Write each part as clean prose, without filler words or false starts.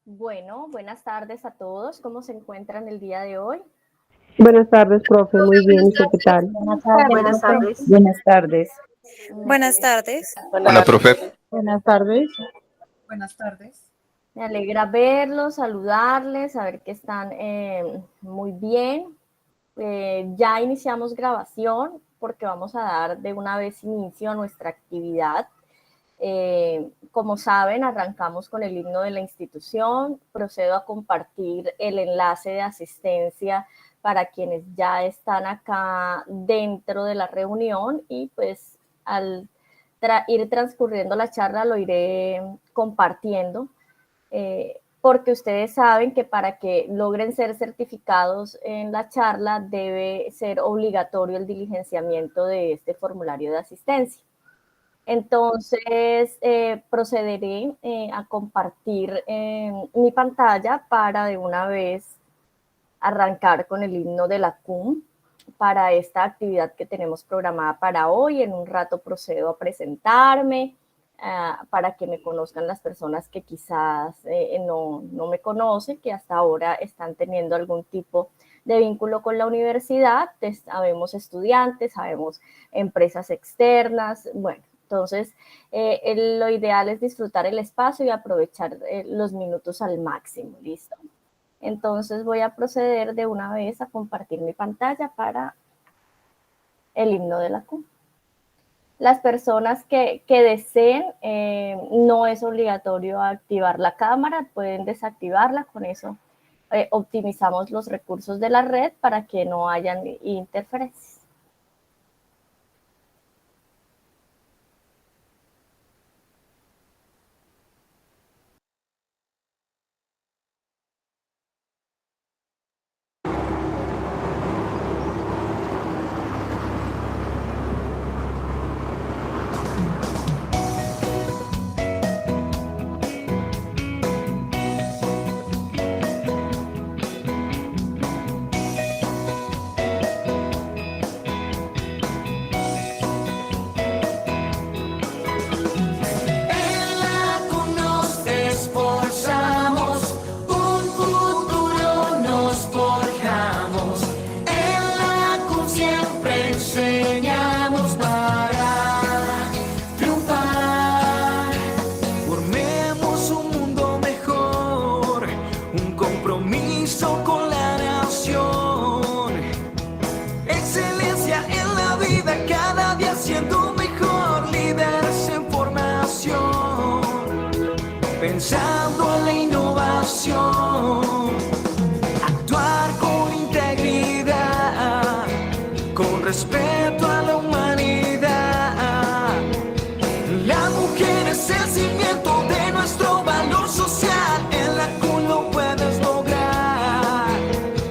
Bueno, buenas tardes a todos. ¿Cómo se encuentran el día de hoy? Buenas tardes, profe. Muy bien. ¿Y usted qué tal? Buenas tardes, Buenas profe. tardes. Buenas tardes. Buenas tardes. Hola, profe. Buenas tardes. Buenas tardes. Me alegra verlos, saludarles, saber que están muy bien. Ya iniciamos grabación porque vamos a dar de una vez inicio a nuestra actividad. Como saben, arrancamos con el himno de la institución. Procedo a compartir el enlace de asistencia para quienes ya están acá dentro de la reunión y pues al ir transcurriendo la charla lo iré compartiendo. Porque ustedes saben que para que logren ser certificados en la charla debe ser obligatorio el diligenciamiento de este formulario de asistencia. Entonces, procederé a compartir mi pantalla para de una vez arrancar con el himno de la CUM para esta actividad que tenemos programada para hoy. En un rato procedo a presentarme para que me conozcan las personas que quizás no me conocen, que hasta ahora están teniendo algún tipo de vínculo con la universidad. Sabemos estudiantes, sabemos empresas externas, bueno. Entonces, lo ideal es disfrutar el espacio y aprovechar los minutos al máximo, ¿listo? Entonces voy a proceder de una vez a compartir mi pantalla para el himno de la CUM. Las personas que deseen, no es obligatorio activar la cámara, pueden desactivarla, con eso optimizamos los recursos de la red para que no hayan interferencias. Pensando en la innovación, actuar con integridad, con respeto a la humanidad. La mujer es el cimiento de nuestro valor social, en la CUN lo puedes lograr,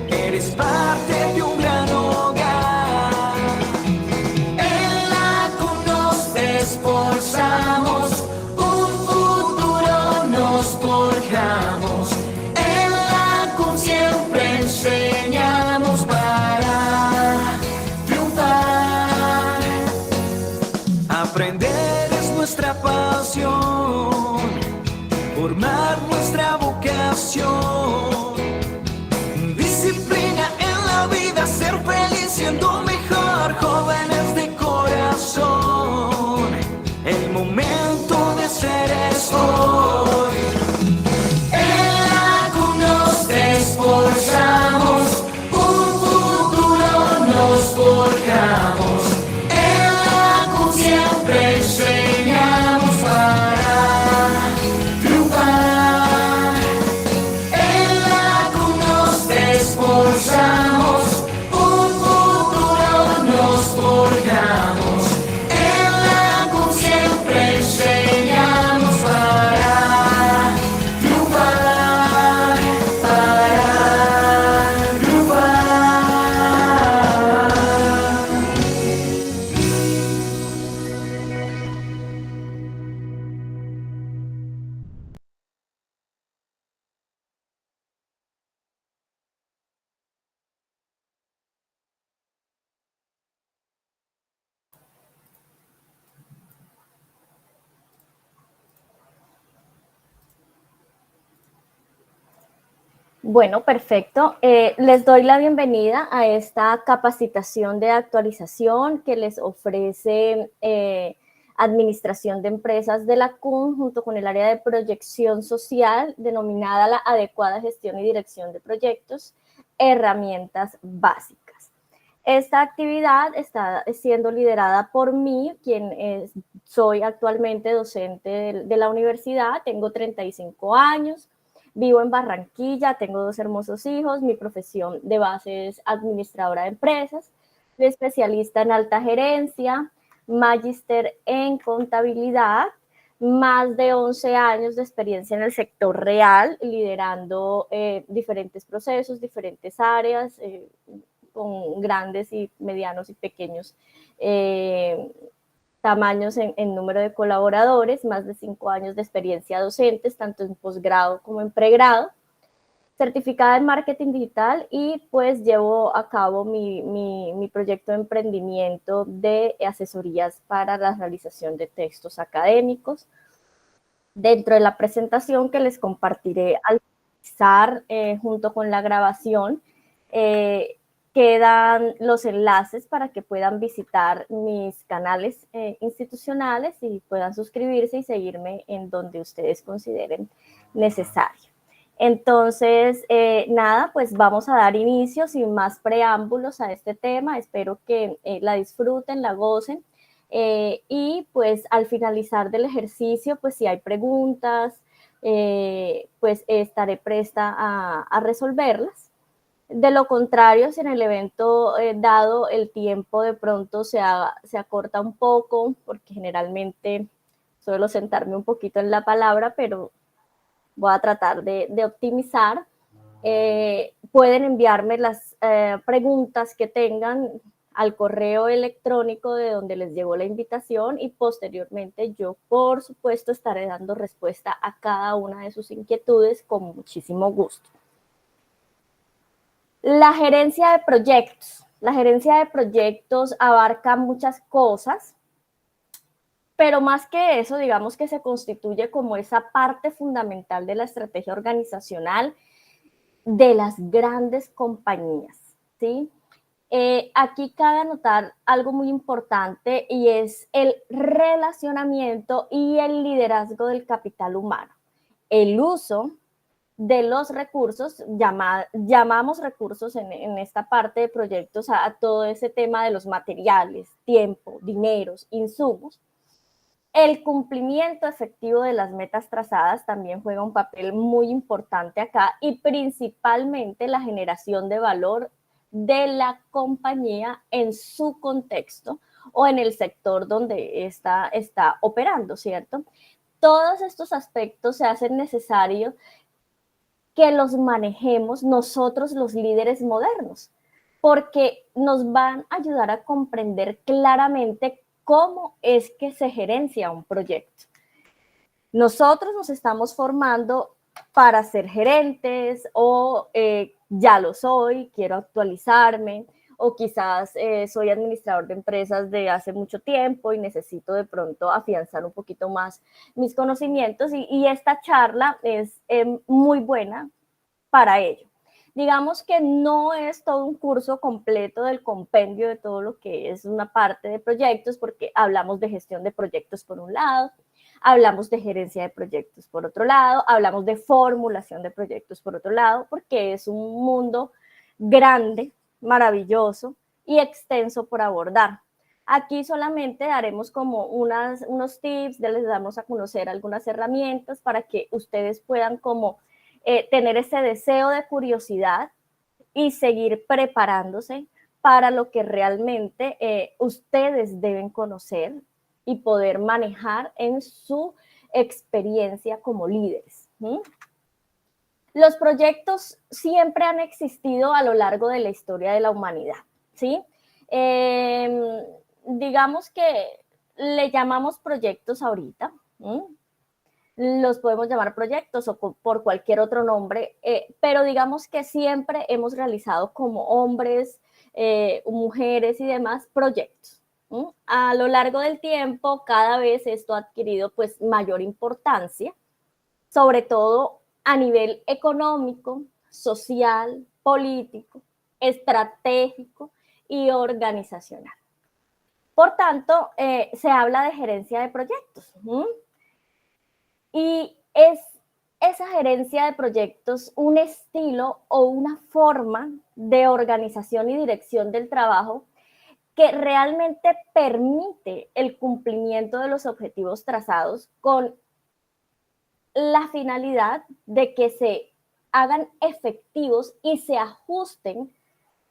eres parte de un gran hogar. En la CUN nos esforzamos, forjamos, en la CUN siempre enseñamos para triunfar. Aprender es nuestra pasión, formar nuestra vocación, disciplina en la vida, ser feliz siendo mejor, jóvenes de corazón, el momento de ser es hoy. Esforzamos, un futuro nos forjamos, en la CUN siempre enseñamos para triunfar. En la Bueno, perfecto. Les doy la bienvenida a esta capacitación de actualización que les ofrece Administración de Empresas de la CUM junto con el área de proyección social denominada la adecuada gestión y dirección de proyectos, herramientas básicas. Esta actividad está siendo liderada por mí, soy actualmente docente de la universidad, tengo 35 años, vivo en Barranquilla, tengo 2 hermosos hijos, mi profesión de base es administradora de empresas, soy especialista en alta gerencia, magíster en contabilidad, más de 11 años de experiencia en el sector real, liderando diferentes procesos, diferentes áreas, con grandes y medianos y pequeños tamaños en número de colaboradores, más de 5 años de experiencia docentes, tanto en posgrado como en pregrado, certificada en marketing digital y pues llevo a cabo mi proyecto de emprendimiento de asesorías para la realización de textos académicos. Dentro de la presentación que les compartiré al finalizar junto con la grabación, quedan los enlaces para que puedan visitar mis canales institucionales y puedan suscribirse y seguirme en donde ustedes consideren necesario. Entonces, nada, pues vamos a dar inicio sin más preámbulos a este tema. Espero que la disfruten, la gocen. Y pues al finalizar del ejercicio, pues si hay preguntas, pues estaré presta a resolverlas. De lo contrario, si en el evento dado el tiempo de pronto se acorta un poco, porque generalmente suelo sentarme un poquito en la palabra, pero voy a tratar de optimizar. Pueden enviarme las preguntas que tengan al correo electrónico de donde les llegó la invitación y posteriormente yo, por supuesto, estaré dando respuesta a cada una de sus inquietudes con muchísimo gusto. La gerencia de proyectos. La gerencia de proyectos abarca muchas cosas, pero más que eso, digamos que se constituye como esa parte fundamental de la estrategia organizacional de las grandes compañías, ¿sí? Aquí cabe anotar algo muy importante y es el relacionamiento y el liderazgo del capital humano. El uso de los recursos, llamamos recursos en esta parte de proyectos a todo ese tema de los materiales, tiempo, dineros, insumos. El cumplimiento efectivo de las metas trazadas también juega un papel muy importante acá y principalmente la generación de valor de la compañía en su contexto o en el sector donde está operando, ¿cierto? Todos estos aspectos se hacen necesarios que los manejemos nosotros los líderes modernos, porque nos van a ayudar a comprender claramente cómo es que se gerencia un proyecto. Nosotros nos estamos formando para ser gerentes o ya lo soy, quiero actualizarme, o quizás soy administrador de empresas de hace mucho tiempo y necesito de pronto afianzar un poquito más mis conocimientos y esta charla es muy buena para ello. Digamos que no es todo un curso completo del compendio de todo lo que es una parte de proyectos, porque hablamos de gestión de proyectos por un lado, hablamos de gerencia de proyectos por otro lado, hablamos de formulación de proyectos por otro lado, porque es un mundo grande, maravilloso y extenso por abordar. Aquí solamente daremos como unos tips, les damos a conocer algunas herramientas para que ustedes puedan como tener ese deseo de curiosidad y seguir preparándose para lo que realmente ustedes deben conocer y poder manejar en su experiencia como líderes. Los proyectos siempre han existido a lo largo de la historia de la humanidad, ¿sí? Digamos que le llamamos proyectos ahorita, los podemos llamar proyectos o por cualquier otro nombre, pero digamos que siempre hemos realizado como hombres, mujeres y demás proyectos. A lo largo del tiempo, cada vez esto ha adquirido pues mayor importancia, sobre todo a nivel económico, social, político, estratégico y organizacional. Por tanto, se habla de gerencia de proyectos. Y es esa gerencia de proyectos un estilo o una forma de organización y dirección del trabajo que realmente permite el cumplimiento de los objetivos trazados con la finalidad de que se hagan efectivos y se ajusten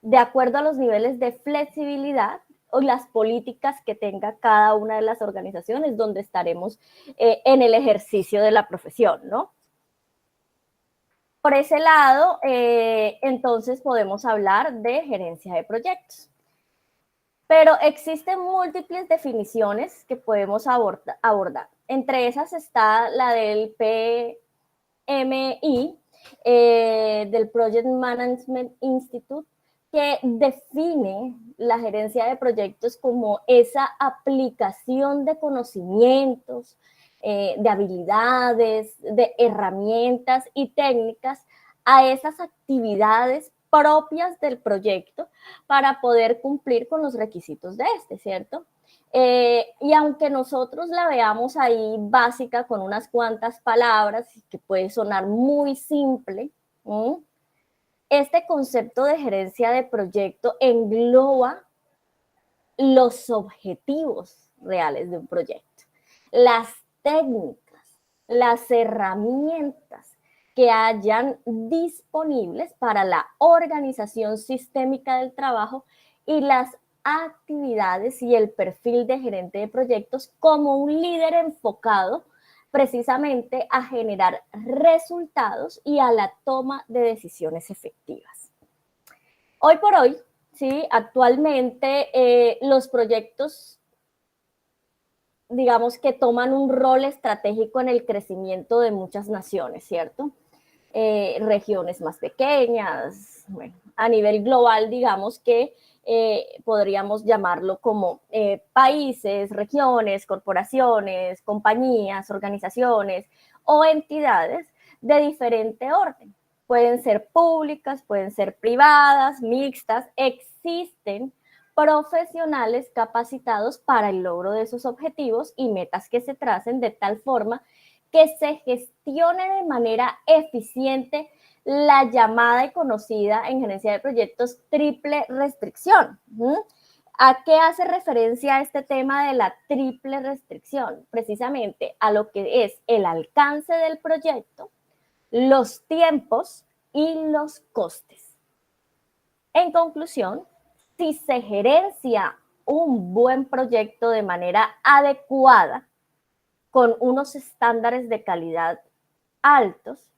de acuerdo a los niveles de flexibilidad o las políticas que tenga cada una de las organizaciones donde estaremos en el ejercicio de la profesión, ¿no? Por ese lado, entonces podemos hablar de gerencia de proyectos. Pero existen múltiples definiciones que podemos abordar. Entre esas está la del PMI, del Project Management Institute, que define la gerencia de proyectos como esa aplicación de conocimientos, de habilidades, de herramientas y técnicas a esas actividades propias del proyecto para poder cumplir con los requisitos de este, ¿cierto? Y aunque nosotros la veamos ahí básica con unas cuantas palabras, que puede sonar muy simple, este concepto de gerencia de proyecto engloba los objetivos reales de un proyecto, las técnicas, las herramientas que hayan disponibles para la organización sistémica del trabajo y las actividades y el perfil de gerente de proyectos como un líder enfocado precisamente a generar resultados y a la toma de decisiones efectivas. Hoy por hoy, ¿sí? Actualmente los proyectos, digamos que toman un rol estratégico en el crecimiento de muchas naciones, ¿cierto? Regiones más pequeñas, bueno, a nivel global, digamos que podríamos llamarlo como países, regiones, corporaciones, compañías, organizaciones o entidades de diferente orden. Pueden ser públicas, pueden ser privadas, mixtas, existen profesionales capacitados para el logro de esos objetivos y metas que se tracen de tal forma que se gestione de manera eficiente la llamada y conocida en gerencia de proyectos triple restricción. ¿A qué hace referencia este tema de la triple restricción? Precisamente a lo que es el alcance del proyecto, los tiempos y los costes. En conclusión, si se gerencia un buen proyecto de manera adecuada, con unos estándares de calidad altos,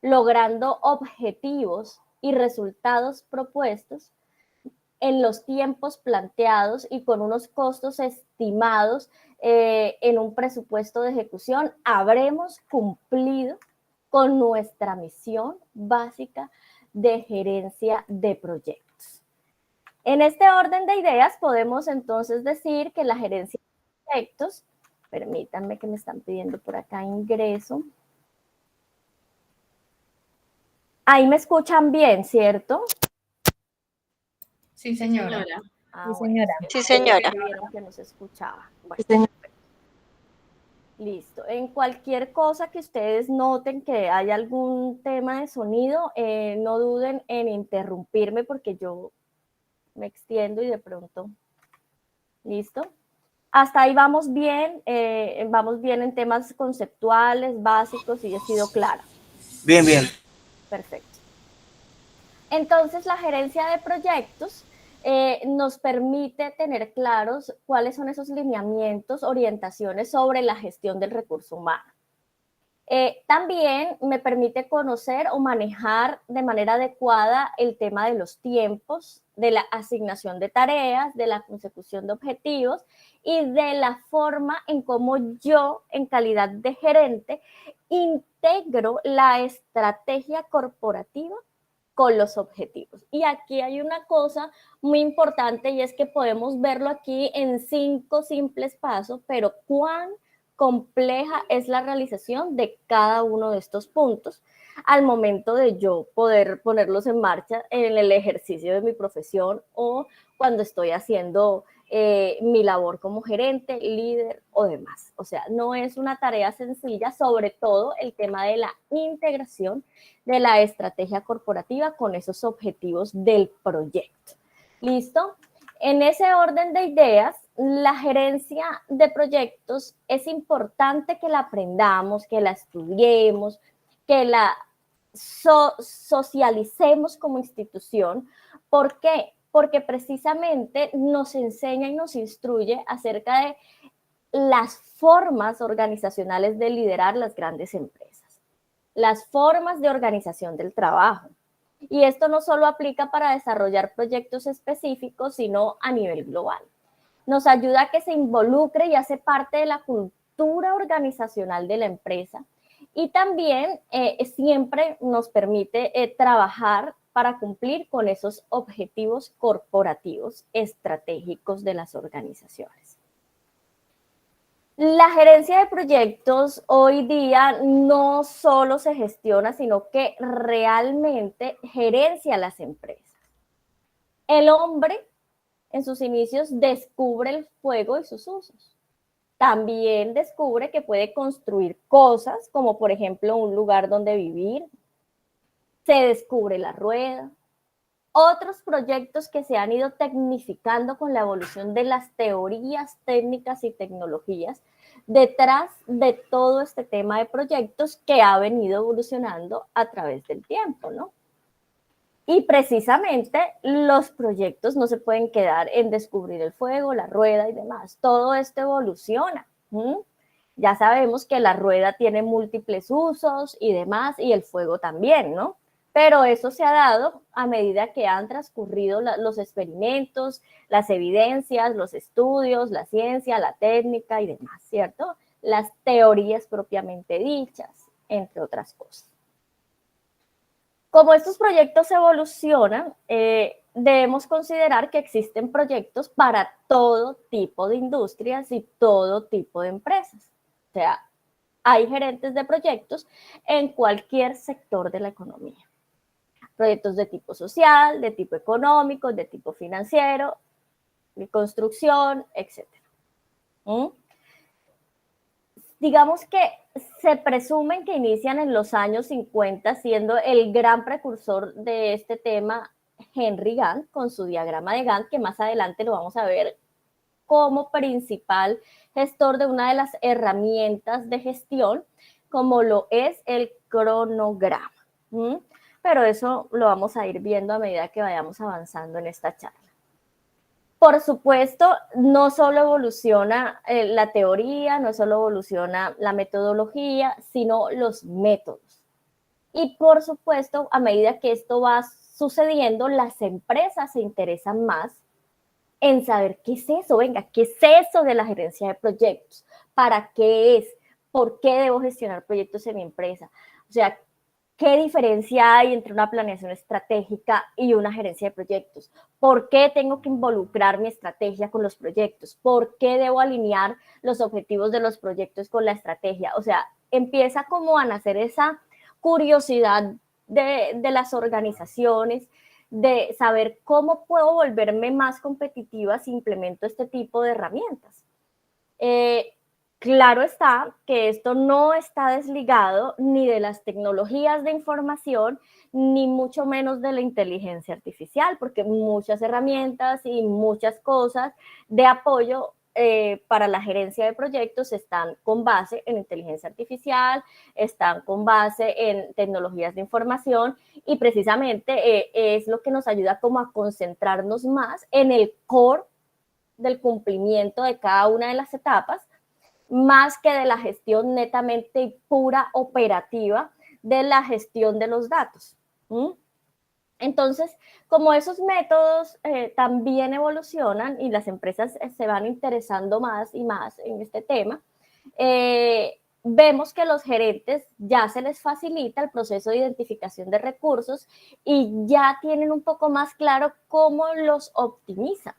logrando objetivos y resultados propuestos en los tiempos planteados y con unos costos estimados en un presupuesto de ejecución, habremos cumplido con nuestra misión básica de gerencia de proyectos. En este orden de ideas podemos entonces decir que la gerencia de proyectos, permítanme que me están pidiendo por acá ingreso. Ahí me escuchan bien, ¿cierto? Sí, señora. Ah, Sí, señora. bueno, Sí, señora. vieron que no se escuchaba. Bueno, listo. En cualquier cosa que ustedes noten que hay algún tema de sonido, no duden en interrumpirme porque yo me extiendo y de pronto. ¿Listo? Hasta ahí vamos bien en temas conceptuales, básicos y he sido clara. Bien, bien. Perfecto. Entonces, la gerencia de proyectos nos permite tener claros cuáles son esos lineamientos, orientaciones sobre la gestión del recurso humano. También me permite conocer o manejar de manera adecuada el tema de los tiempos, de la asignación de tareas, de la consecución de objetivos y de la forma en cómo yo, en calidad de gerente, integro la estrategia corporativa con los objetivos. Y aquí hay una cosa muy importante y es que podemos verlo aquí en 5 simples pasos, pero cuán compleja es la realización de cada uno de estos puntos al momento de yo poder ponerlos en marcha en el ejercicio de mi profesión o cuando estoy haciendo mi labor como gerente, líder o demás. O sea, no es una tarea sencilla, sobre todo el tema de la integración de la estrategia corporativa con esos objetivos del proyecto. ¿Listo? En ese orden de ideas, la gerencia de proyectos es importante que la aprendamos, que la estudiemos, que la socialicemos como institución. ¿Por qué? Porque precisamente nos enseña y nos instruye acerca de las formas organizacionales de liderar las grandes empresas, las formas de organización del trabajo. Y esto no solo aplica para desarrollar proyectos específicos, sino a nivel global. Nos ayuda a que se involucre y hace parte de la cultura organizacional de la empresa. Y también siempre nos permite trabajar para cumplir con esos objetivos corporativos estratégicos de las organizaciones. La gerencia de proyectos hoy día no solo se gestiona, sino que realmente gerencia las empresas. El hombre en sus inicios descubre el fuego y sus usos. También descubre que puede construir cosas, como por ejemplo un lugar donde vivir. Se descubre la rueda. Otros proyectos que se han ido tecnificando con la evolución de las teorías, técnicas y tecnologías detrás de todo este tema de proyectos que ha venido evolucionando a través del tiempo, ¿no? Y precisamente los proyectos no se pueden quedar en descubrir el fuego, la rueda y demás. Todo esto evoluciona. Ya sabemos que la rueda tiene múltiples usos y demás, y el fuego también, ¿no? Pero eso se ha dado a medida que han transcurrido los experimentos, las evidencias, los estudios, la ciencia, la técnica y demás, ¿cierto? Las teorías propiamente dichas, entre otras cosas. Como estos proyectos evolucionan, debemos considerar que existen proyectos para todo tipo de industrias y todo tipo de empresas. O sea, hay gerentes de proyectos en cualquier sector de la economía. Proyectos de tipo social, de tipo económico, de tipo financiero, de construcción, etc. Digamos que se presumen que inician en los años 50, siendo el gran precursor de este tema Henry Gantt, con su diagrama de Gantt, que más adelante lo vamos a ver como principal gestor de una de las herramientas de gestión, como lo es el cronograma. Pero eso lo vamos a ir viendo a medida que vayamos avanzando en esta charla. Por supuesto, no solo evoluciona la teoría, no solo evoluciona la metodología, sino los métodos. Y por supuesto, a medida que esto va sucediendo, las empresas se interesan más en saber qué es eso, qué es eso de la gerencia de proyectos, para qué es, por qué debo gestionar proyectos en mi empresa. O sea, ¿qué diferencia hay entre una planeación estratégica y una gerencia de proyectos? ¿Por qué tengo que involucrar mi estrategia con los proyectos? ¿Por qué debo alinear los objetivos de los proyectos con la estrategia? O sea, empieza como a nacer esa curiosidad de las organizaciones, de saber cómo puedo volverme más competitiva si implemento este tipo de herramientas. Claro está que esto no está desligado ni de las tecnologías de información, ni mucho menos de la inteligencia artificial, porque muchas herramientas y muchas cosas de apoyo para la gerencia de proyectos están con base en inteligencia artificial, están con base en tecnologías de información y precisamente es lo que nos ayuda como a concentrarnos más en el core del cumplimiento de cada una de las etapas, más que de la gestión netamente y pura operativa de la gestión de los datos. Entonces, como esos métodos también evolucionan y las empresas se van interesando más y más en este tema, vemos que los gerentes ya se les facilita el proceso de identificación de recursos y ya tienen un poco más claro cómo los optimizan.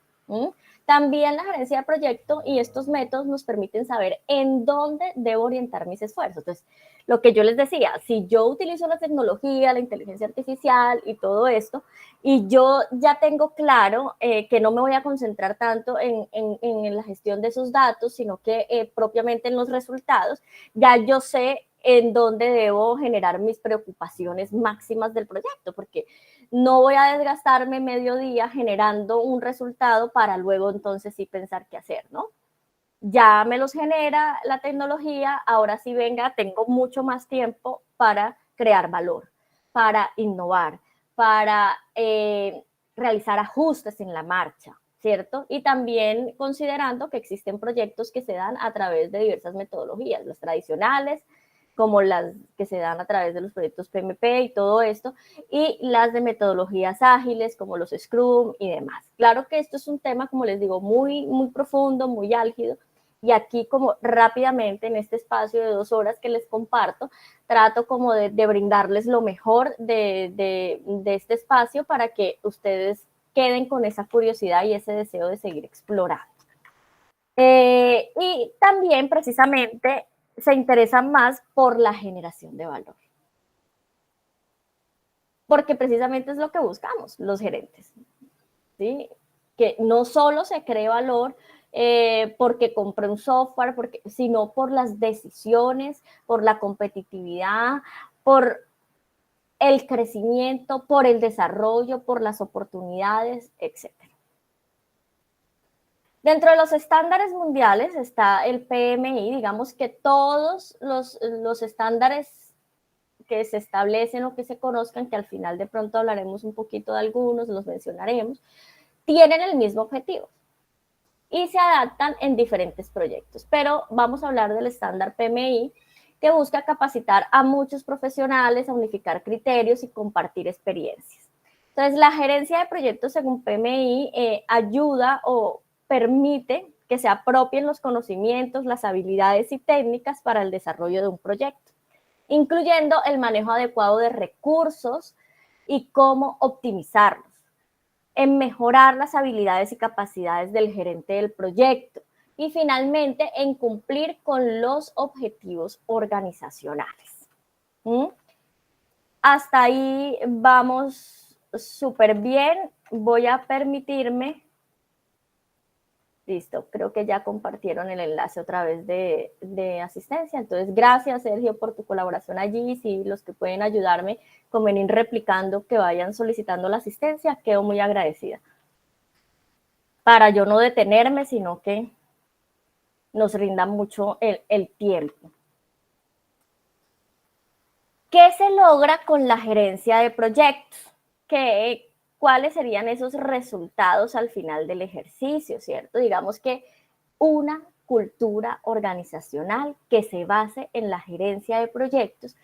También la gerencia de proyecto y estos métodos nos permiten saber en dónde debo orientar mis esfuerzos. Entonces, lo que yo les decía, si yo utilizo la tecnología, la inteligencia artificial y todo esto, y yo ya tengo claro que no me voy a concentrar tanto en la gestión de esos datos, sino que propiamente en los resultados, ya yo sé en dónde debo generar mis preocupaciones máximas del proyecto, porque no voy a desgastarme medio día generando un resultado para luego entonces sí pensar qué hacer, ¿no? Ya me los genera la tecnología, ahora sí venga, tengo mucho más tiempo para crear valor, para innovar, para realizar ajustes en la marcha, ¿cierto? Y también considerando que existen proyectos que se dan a través de diversas metodologías, las tradicionales, como las que se dan a través de los proyectos PMP y todo esto, y las de metodologías ágiles como los Scrum y demás. Claro que esto es un tema, como les digo, muy, muy profundo, muy álgido, y aquí como rápidamente en este espacio de 2 horas que les comparto, trato como de brindarles lo mejor de este espacio para que ustedes queden con esa curiosidad y ese deseo de seguir explorando. Y también precisamente se interesan más por la generación de valor. Porque precisamente es lo que buscamos los gerentes, ¿sí? Que no solo se cree valor porque compré un software, sino por las decisiones, por la competitividad, por el crecimiento, por el desarrollo, por las oportunidades, etc. Dentro de los estándares mundiales está el PMI, digamos que todos los estándares que se establecen o que se conozcan, que al final de pronto hablaremos un poquito de algunos, los mencionaremos, tienen el mismo objetivo y se adaptan en diferentes proyectos. Pero vamos a hablar del estándar PMI, que busca capacitar a muchos profesionales, a unificar criterios y compartir experiencias. Entonces, la gerencia de proyectos según PMI ayuda o permite que se apropien los conocimientos, las habilidades y técnicas para el desarrollo de un proyecto, incluyendo el manejo adecuado de recursos y cómo optimizarlos, en mejorar las habilidades y capacidades del gerente del proyecto y finalmente en cumplir con los objetivos organizacionales. Hasta ahí vamos súper bien. Voy a permitirme. Listo, creo que ya compartieron el enlace otra vez de asistencia. Entonces, gracias, Sergio, por tu colaboración allí. Si los que pueden ayudarme con venir replicando, que vayan solicitando la asistencia, quedo muy agradecida. Para yo no detenerme, sino que nos rinda mucho el tiempo. ¿Qué se logra con la gerencia de proyectos? ¿Cuáles serían esos resultados al final del ejercicio, cierto? Digamos que una cultura organizacional que se base en la gerencia de proyectos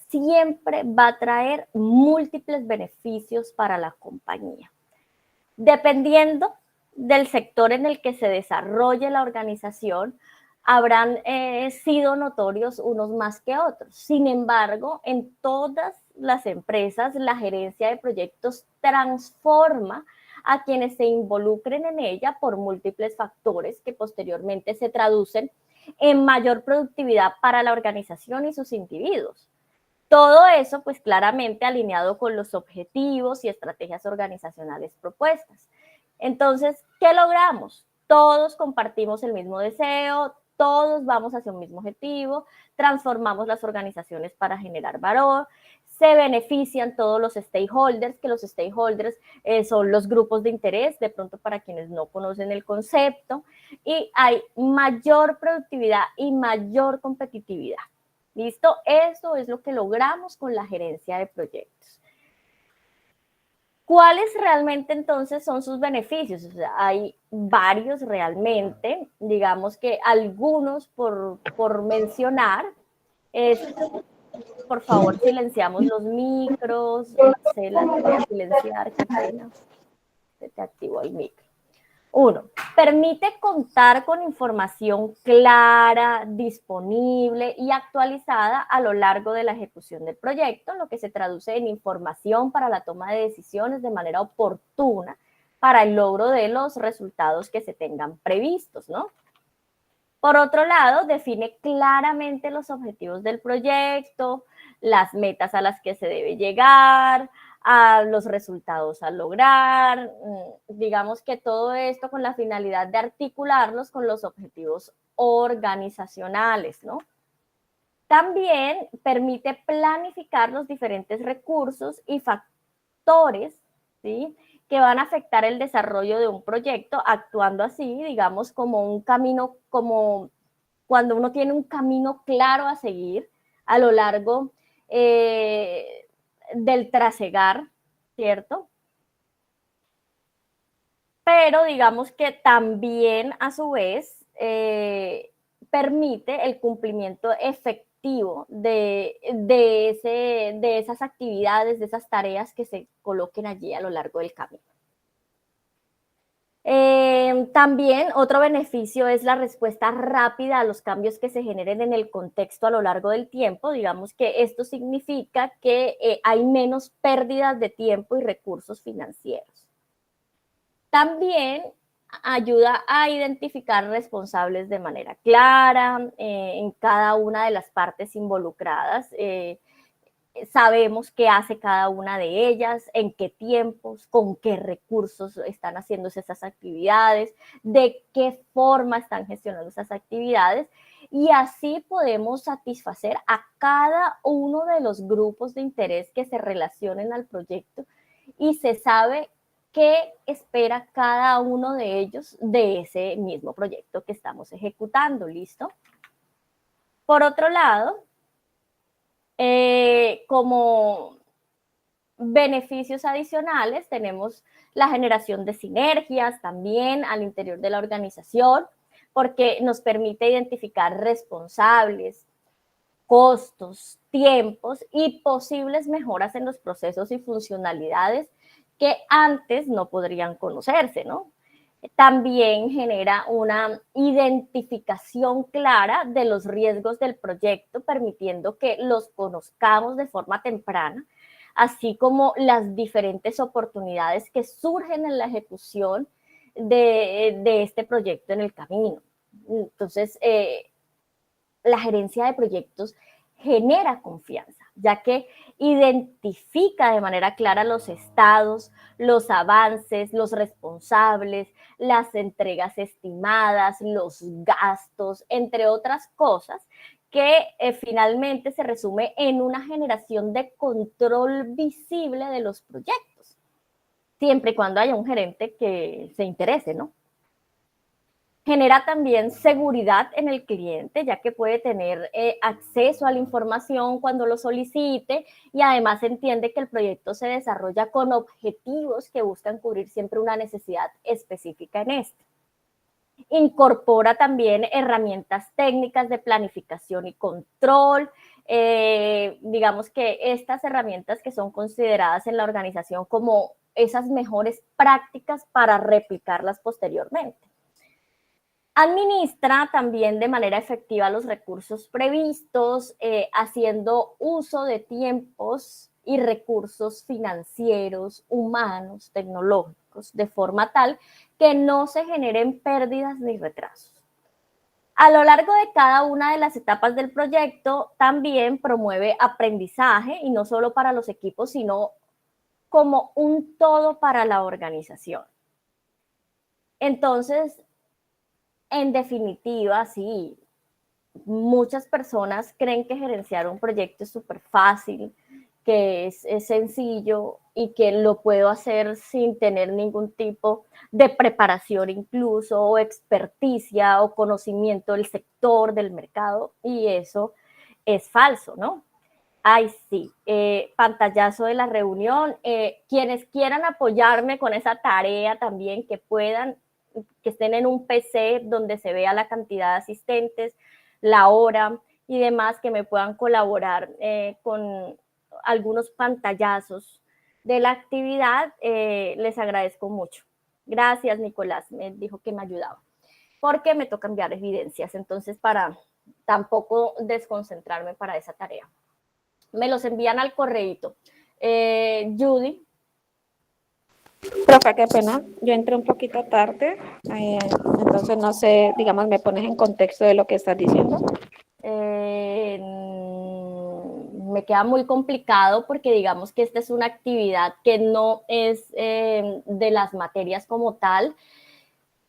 siempre va a traer múltiples beneficios para la compañía. Dependiendo del sector en el que se desarrolle la organización, habrán sido notorios unos más que otros. Sin embargo, en todas las empresas, la gerencia de proyectos transforma a quienes se involucren en ella por múltiples factores que posteriormente se traducen en mayor productividad para la organización y sus individuos. Todo eso, pues claramente alineado con los objetivos y estrategias organizacionales propuestas. Entonces, ¿qué logramos? Todos compartimos el mismo deseo, todos vamos hacia un mismo objetivo, transformamos las organizaciones para generar valor, se benefician todos los stakeholders, que los stakeholders son los grupos de interés, de pronto para quienes no conocen el concepto, y hay mayor productividad y mayor competitividad. ¿Listo? Eso es lo que logramos con la gerencia de proyectos. ¿Cuáles realmente entonces son sus beneficios? O sea, hay varios realmente, digamos que algunos por mencionar. Por favor, silenciamos los micros. Marcela, te voy a silenciar, qué pena. Se te activó el micro. 1. Permite contar con información clara, disponible y actualizada a lo largo de la ejecución del proyecto, lo que se traduce en información para la toma de decisiones de manera oportuna, para el logro de los resultados que se tengan previstos, ¿no? Por otro lado, define claramente los objetivos del proyecto, las metas a las que se debe llegar, a los resultados a lograr, digamos que todo esto con la finalidad de articularlos con los objetivos organizacionales, ¿no? También permite planificar los diferentes recursos y factores, ¿sí?, que van a afectar el desarrollo de un proyecto, actuando así, digamos, como un camino, como cuando uno tiene un camino claro a seguir a lo largo del trasegar, ¿cierto? Pero digamos que también a su vez permite el cumplimiento efectivo de esas actividades, de esas tareas que se coloquen allí a lo largo del camino. También otro beneficio es la respuesta rápida a los cambios que se generen en el contexto a lo largo del tiempo. Digamos que esto significa que hay menos pérdidas de tiempo y recursos financieros. También ayuda a identificar responsables de manera clara en cada una de las partes involucradas. Sabemos qué hace cada una de ellas, en qué tiempos, con qué recursos están haciéndose esas actividades, de qué forma están gestionando esas actividades, y así podemos satisfacer a cada uno de los grupos de interés que se relacionen al proyecto y se sabe qué espera cada uno de ellos de ese mismo proyecto que estamos ejecutando. ¿Listo? Por otro lado, como beneficios adicionales tenemos la generación de sinergias también al interior de la organización, porque nos permite identificar responsables, costos, tiempos y posibles mejoras en los procesos y funcionalidades que antes no podrían conocerse, ¿no? También genera una identificación clara de los riesgos del proyecto, permitiendo que los conozcamos de forma temprana, así como las diferentes oportunidades que surgen en la ejecución de este proyecto en el camino. Entonces, la gerencia de proyectos genera confianza, ya que identifica de manera clara los estados, los avances, los responsables, las entregas estimadas, los gastos, entre otras cosas, que finalmente se resume en una generación de control visible de los proyectos, siempre y cuando haya un gerente que se interese, ¿no? Genera también seguridad en el cliente, ya que puede tener acceso a la información cuando lo solicite, y además entiende que el proyecto se desarrolla con objetivos que buscan cubrir siempre una necesidad específica en este. Incorpora también herramientas técnicas de planificación y control. Digamos que estas herramientas que son consideradas en la organización como esas mejores prácticas para replicarlas posteriormente. Administra también de manera efectiva los recursos previstos, haciendo uso de tiempos y recursos financieros, humanos, tecnológicos, de forma tal que no se generen pérdidas ni retrasos. A lo largo de cada una de las etapas del proyecto, también promueve aprendizaje, y no solo para los equipos, sino como un todo para la organización. Entonces, en definitiva, sí, muchas personas creen que gerenciar un proyecto es súper fácil, que es sencillo y que lo puedo hacer sin tener ningún tipo de preparación incluso, o experticia o conocimiento del sector, del mercado, y eso es falso, ¿no? Ay, sí, pantallazo de la reunión. Quienes quieran apoyarme con esa tarea también, que puedan, que estén en un PC donde se vea la cantidad de asistentes, la hora y demás, que me puedan colaborar con algunos pantallazos de la actividad, les agradezco mucho. Gracias, Nicolás, me dijo que me ayudaba, porque me toca enviar evidencias, entonces para tampoco desconcentrarme para esa tarea. Me los envían al correíto. Judy. Profe, qué pena, yo entré un poquito tarde, entonces no sé, digamos, me pones en contexto de lo que estás diciendo. Me queda muy complicado porque digamos que esta es una actividad que no es de las materias como tal,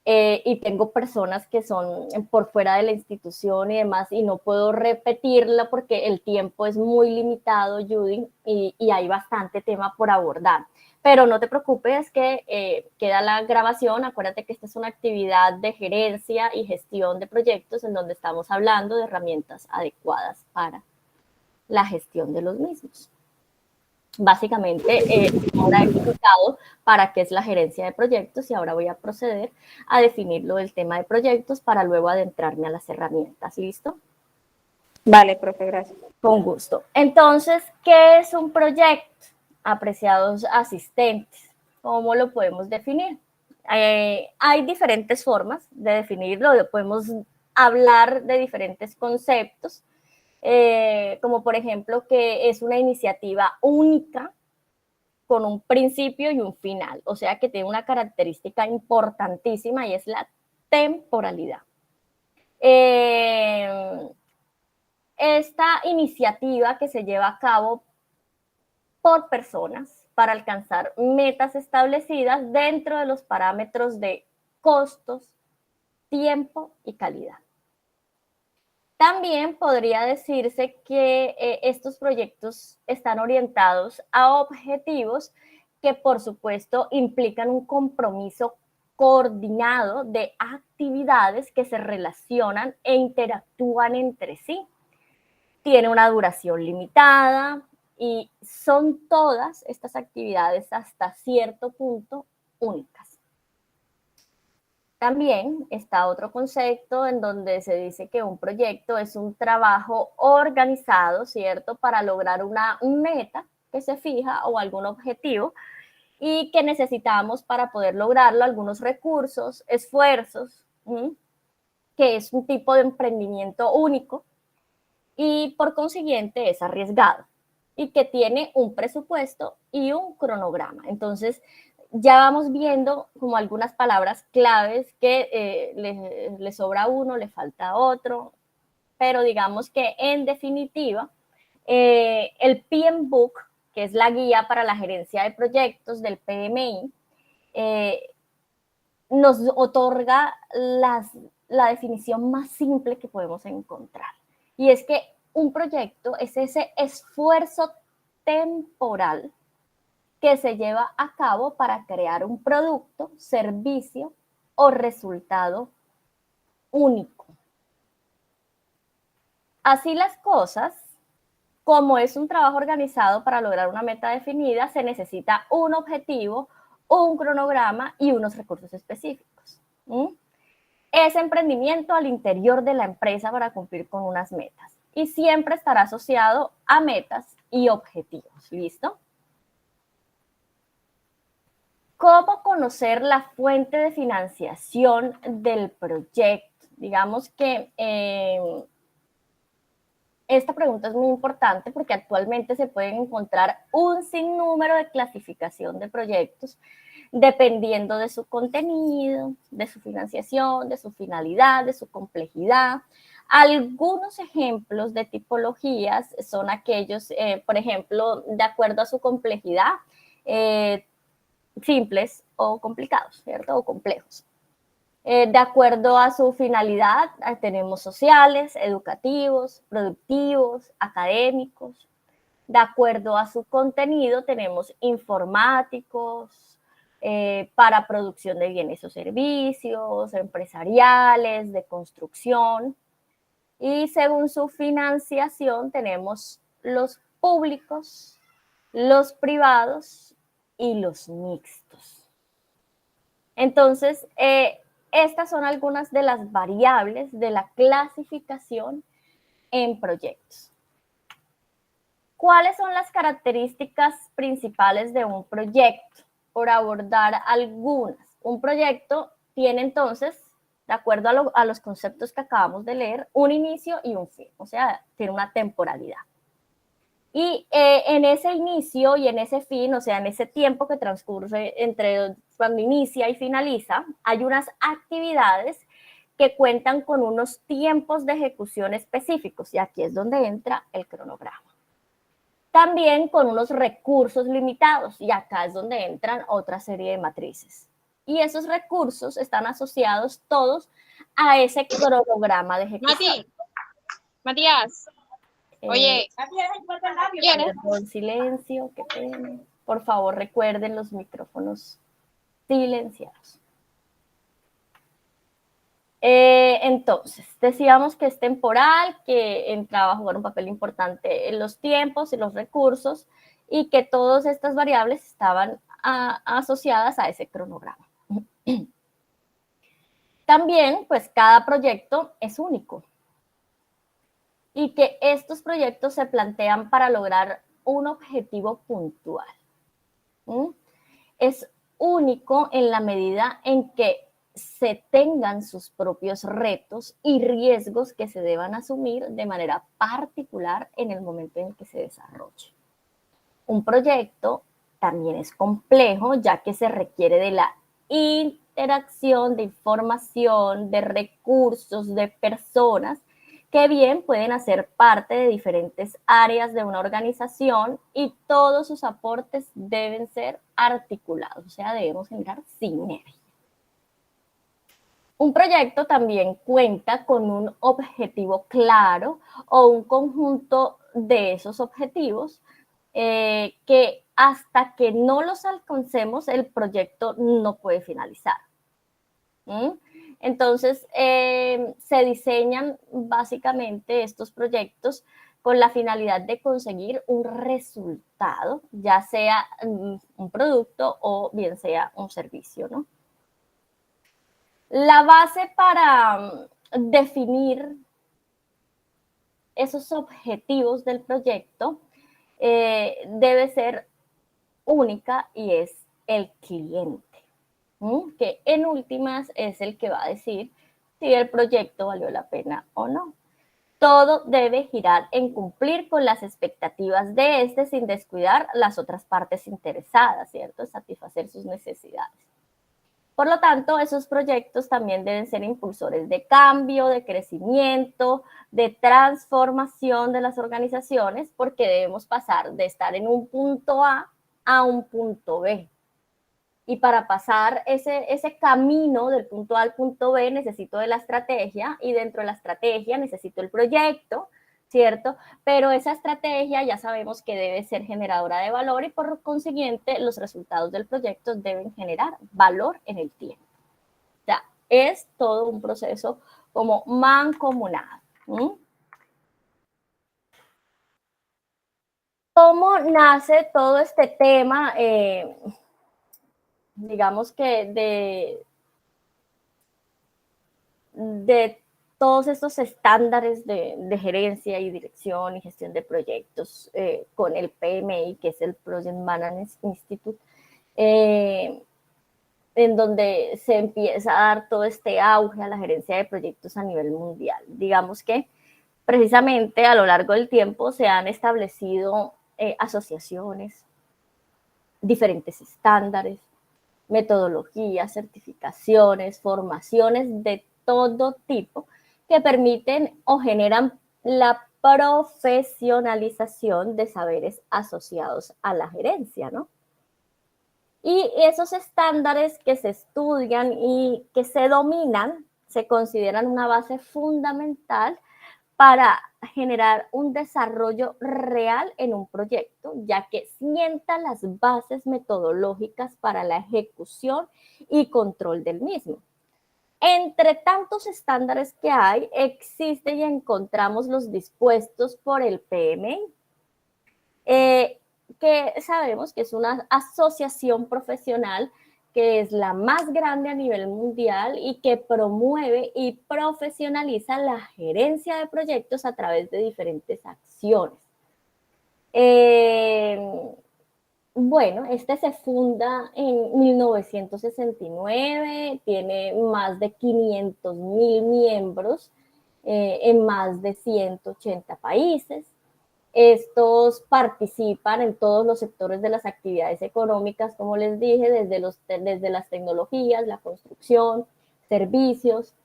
y tengo personas que son por fuera de la institución y demás y no puedo repetirla porque el tiempo es muy limitado, Judy, y hay bastante tema por abordar. Pero no te preocupes que queda la grabación. Acuérdate que esta es una actividad de gerencia y gestión de proyectos en donde estamos hablando de herramientas adecuadas para la gestión de los mismos. Básicamente, ahora he explicado para qué es la gerencia de proyectos y ahora voy a proceder a definirlo del tema de proyectos para luego adentrarme a las herramientas. ¿Listo? Vale, profe, gracias. Con gusto. Entonces, ¿qué es un proyecto? Apreciados asistentes, ¿cómo lo podemos definir? Hay diferentes formas de definirlo, podemos hablar de diferentes conceptos, como por ejemplo que es una iniciativa única con un principio y un final, o sea que tiene una característica importantísima y es la temporalidad. Esta iniciativa que se lleva a cabo por personas para alcanzar metas establecidas dentro de los parámetros de costos, tiempo y calidad. También podría decirse que estos proyectos están orientados a objetivos que, por supuesto, implican un compromiso coordinado de actividades que se relacionan e interactúan entre sí. Tiene una duración limitada y son todas estas actividades hasta cierto punto únicas. También está otro concepto en donde se dice que un proyecto es un trabajo organizado, ¿cierto?, para lograr una meta que se fija o algún objetivo y que necesitamos para poder lograrlo algunos recursos, esfuerzos, que es un tipo de emprendimiento único y por consiguiente es arriesgado y que tiene un presupuesto y un cronograma. Entonces, ya vamos viendo como algunas palabras claves que le sobra a uno, le falta a otro, pero digamos que en definitiva, el PMBOK, que es la guía para la gerencia de proyectos del PMI, nos otorga la definición más simple que podemos encontrar. Y es que un proyecto es ese esfuerzo temporal que se lleva a cabo para crear un producto, servicio o resultado único. Así las cosas, como es un trabajo organizado para lograr una meta definida, se necesita un objetivo, un cronograma y unos recursos específicos. Es emprendimiento al interior de la empresa para cumplir con unas metas y siempre estará asociado a metas y objetivos. ¿Listo? ¿Cómo conocer la fuente de financiación del proyecto? Digamos que esta pregunta es muy importante porque actualmente se pueden encontrar un sinnúmero de clasificación de proyectos dependiendo de su contenido, de su financiación, de su finalidad, de su complejidad. Algunos ejemplos de tipologías son aquellos, por ejemplo, de acuerdo a su complejidad, simples o complicados, ¿cierto? O complejos. De acuerdo a su finalidad, tenemos sociales, educativos, productivos, académicos. De acuerdo a su contenido, tenemos informáticos, para producción de bienes o servicios, empresariales, de construcción. Y según su financiación, tenemos los públicos, los privados y los mixtos. Entonces, estas son algunas de las variables de la clasificación en proyectos. ¿Cuáles son las características principales de un proyecto? Por abordar algunas. Un proyecto tiene entonces, de acuerdo a los conceptos que acabamos de leer, un inicio y un fin, o sea, tiene una temporalidad. Y en ese inicio y en ese fin, o sea, en ese tiempo que transcurre entre cuando inicia y finaliza, hay unas actividades que cuentan con unos tiempos de ejecución específicos, y aquí es donde entra el cronograma. También con unos recursos limitados, y acá es donde entran otra serie de matrices. Y esos recursos están asociados todos a ese cronograma de ejecución. Matías, oye, ¿quieres? Perdón, silencio, qué pena. Por favor, recuerden los micrófonos silenciados. Entonces, decíamos que es temporal, que entraba a jugar un papel importante en los tiempos y los recursos, y que todas estas variables estaban asociadas a ese cronograma. También, pues cada proyecto es único, y que estos proyectos se plantean para lograr un objetivo puntual. Es único en la medida en que se tengan sus propios retos y riesgos que se deban asumir de manera particular en el momento en que se desarrolle. Un proyecto también es complejo, ya que se requiere de la interacción de información, de recursos, de personas que bien pueden hacer parte de diferentes áreas de una organización, y todos sus aportes deben ser articulados, o sea, debemos generar sinergia. Un proyecto también cuenta con un objetivo claro o un conjunto de esos objetivos que hasta que no los alcancemos, el proyecto no puede finalizar. Entonces, se diseñan básicamente estos proyectos con la finalidad de conseguir un resultado, ya sea un producto o bien sea un servicio, ¿no? La base para definir esos objetivos del proyecto debe ser única, y es el cliente, que en últimas es el que va a decir si el proyecto valió la pena o no. Todo debe girar en cumplir con las expectativas de este sin descuidar las otras partes interesadas, ¿cierto? Satisfacer sus necesidades. Por lo tanto, esos proyectos también deben ser impulsores de cambio, de crecimiento, de transformación de las organizaciones, porque debemos pasar de estar en un punto A un punto B. Y para pasar ese camino del punto A al punto B necesito de la estrategia, y dentro de la estrategia necesito el proyecto, ¿cierto? Pero esa estrategia ya sabemos que debe ser generadora de valor, y por consiguiente los resultados del proyecto deben generar valor en el tiempo. O sea, es todo un proceso como mancomunado. ¿Cómo nace todo este tema? Digamos que de todos estos estándares de gerencia y dirección y gestión de proyectos con el PMI, que es el Project Management Institute, en donde se empieza a dar todo este auge a la gerencia de proyectos a nivel mundial. Digamos que precisamente a lo largo del tiempo se han establecido asociaciones, diferentes estándares, metodologías, certificaciones, formaciones de todo tipo que permiten o generan la profesionalización de saberes asociados a la gerencia, ¿no? Y esos estándares que se estudian y que se dominan se consideran una base fundamental para generar un desarrollo real en un proyecto, ya que sienta las bases metodológicas para la ejecución y control del mismo. Entre tantos estándares que hay, existe y encontramos los dispuestos por el PMI, que sabemos que es una asociación profesional que es la más grande a nivel mundial y que promueve y profesionaliza la gerencia de proyectos a través de diferentes acciones. Bueno, este se funda en 1969, tiene más de 500,000 miembros en más de 180 países. Estos participan en todos los sectores de las actividades económicas, como les dije, desde las tecnologías, la construcción, servicios,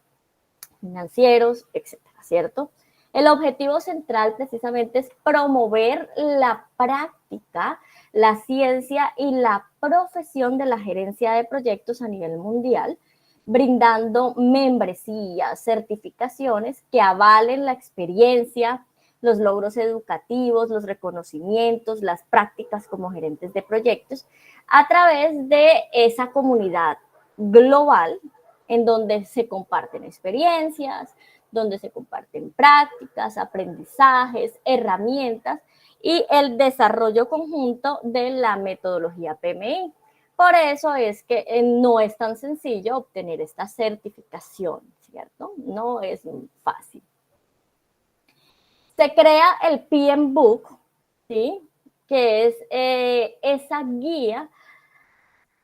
financieros, etcétera, ¿cierto? El objetivo central precisamente es promover la práctica, la ciencia y la profesión de la gerencia de proyectos a nivel mundial, brindando membresías, certificaciones que avalen la experiencia, los logros educativos, los reconocimientos, las prácticas como gerentes de proyectos, a través de esa comunidad global en donde se comparten experiencias, donde se comparten prácticas, aprendizajes, herramientas y el desarrollo conjunto de la metodología PMI. Por eso es que no es tan sencillo obtener esta certificación, ¿cierto? No es fácil. Se crea el PM Book, ¿sí? Que es esa guía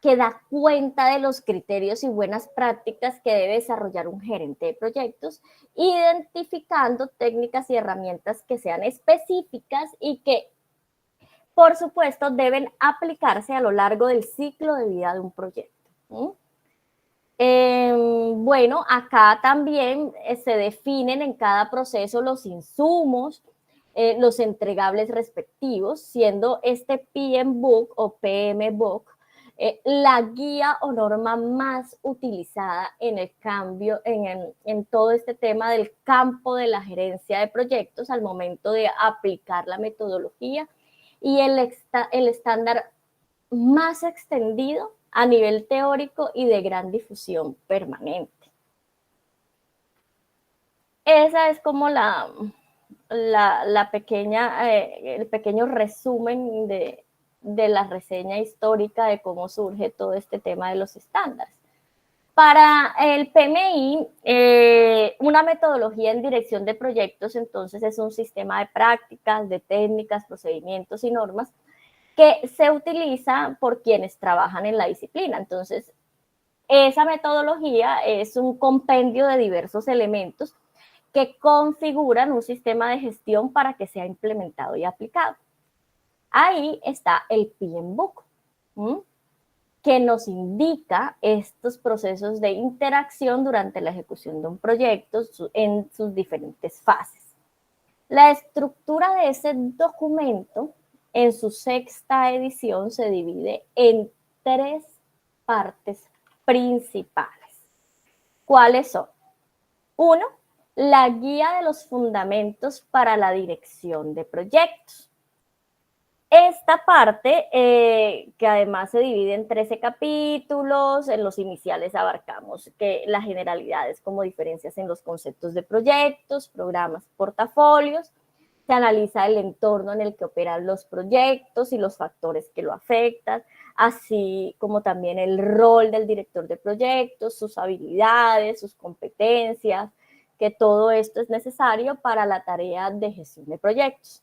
que da cuenta de los criterios y buenas prácticas que debe desarrollar un gerente de proyectos, identificando técnicas y herramientas que sean específicas y que, por supuesto, deben aplicarse a lo largo del ciclo de vida de un proyecto. Bueno, acá también se definen en cada proceso los insumos, los entregables respectivos, siendo este PM Book o PM Book la guía o norma más utilizada en el cambio, en todo este tema del campo de la gerencia de proyectos al momento de aplicar la metodología y el estándar más extendido a nivel teórico y de gran difusión permanente. Esa es como el pequeño resumen de la reseña histórica de cómo surge todo este tema de los estándares. Para el PMI, una metodología en dirección de proyectos, entonces, es un sistema de prácticas, de técnicas, procedimientos y normas que se utiliza por quienes trabajan en la disciplina. Entonces, esa metodología es un compendio de diversos elementos que configuran un sistema de gestión para que sea implementado y aplicado. Ahí está el PM Book, que nos indica estos procesos de interacción durante la ejecución de un proyecto en sus diferentes fases. La estructura de ese documento en su 6ª edición se divide en 3 partes principales. ¿Cuáles son? 1, la guía de los fundamentos para la dirección de proyectos. Esta parte, que además se divide en 13 capítulos, en los iniciales abarcamos que las generalidades como diferencias en los conceptos de proyectos, programas, portafolios, se analiza el entorno en el que operan los proyectos y los factores que lo afectan, así como también el rol del director de proyectos, sus habilidades, sus competencias, que todo esto es necesario para la tarea de gestión de proyectos.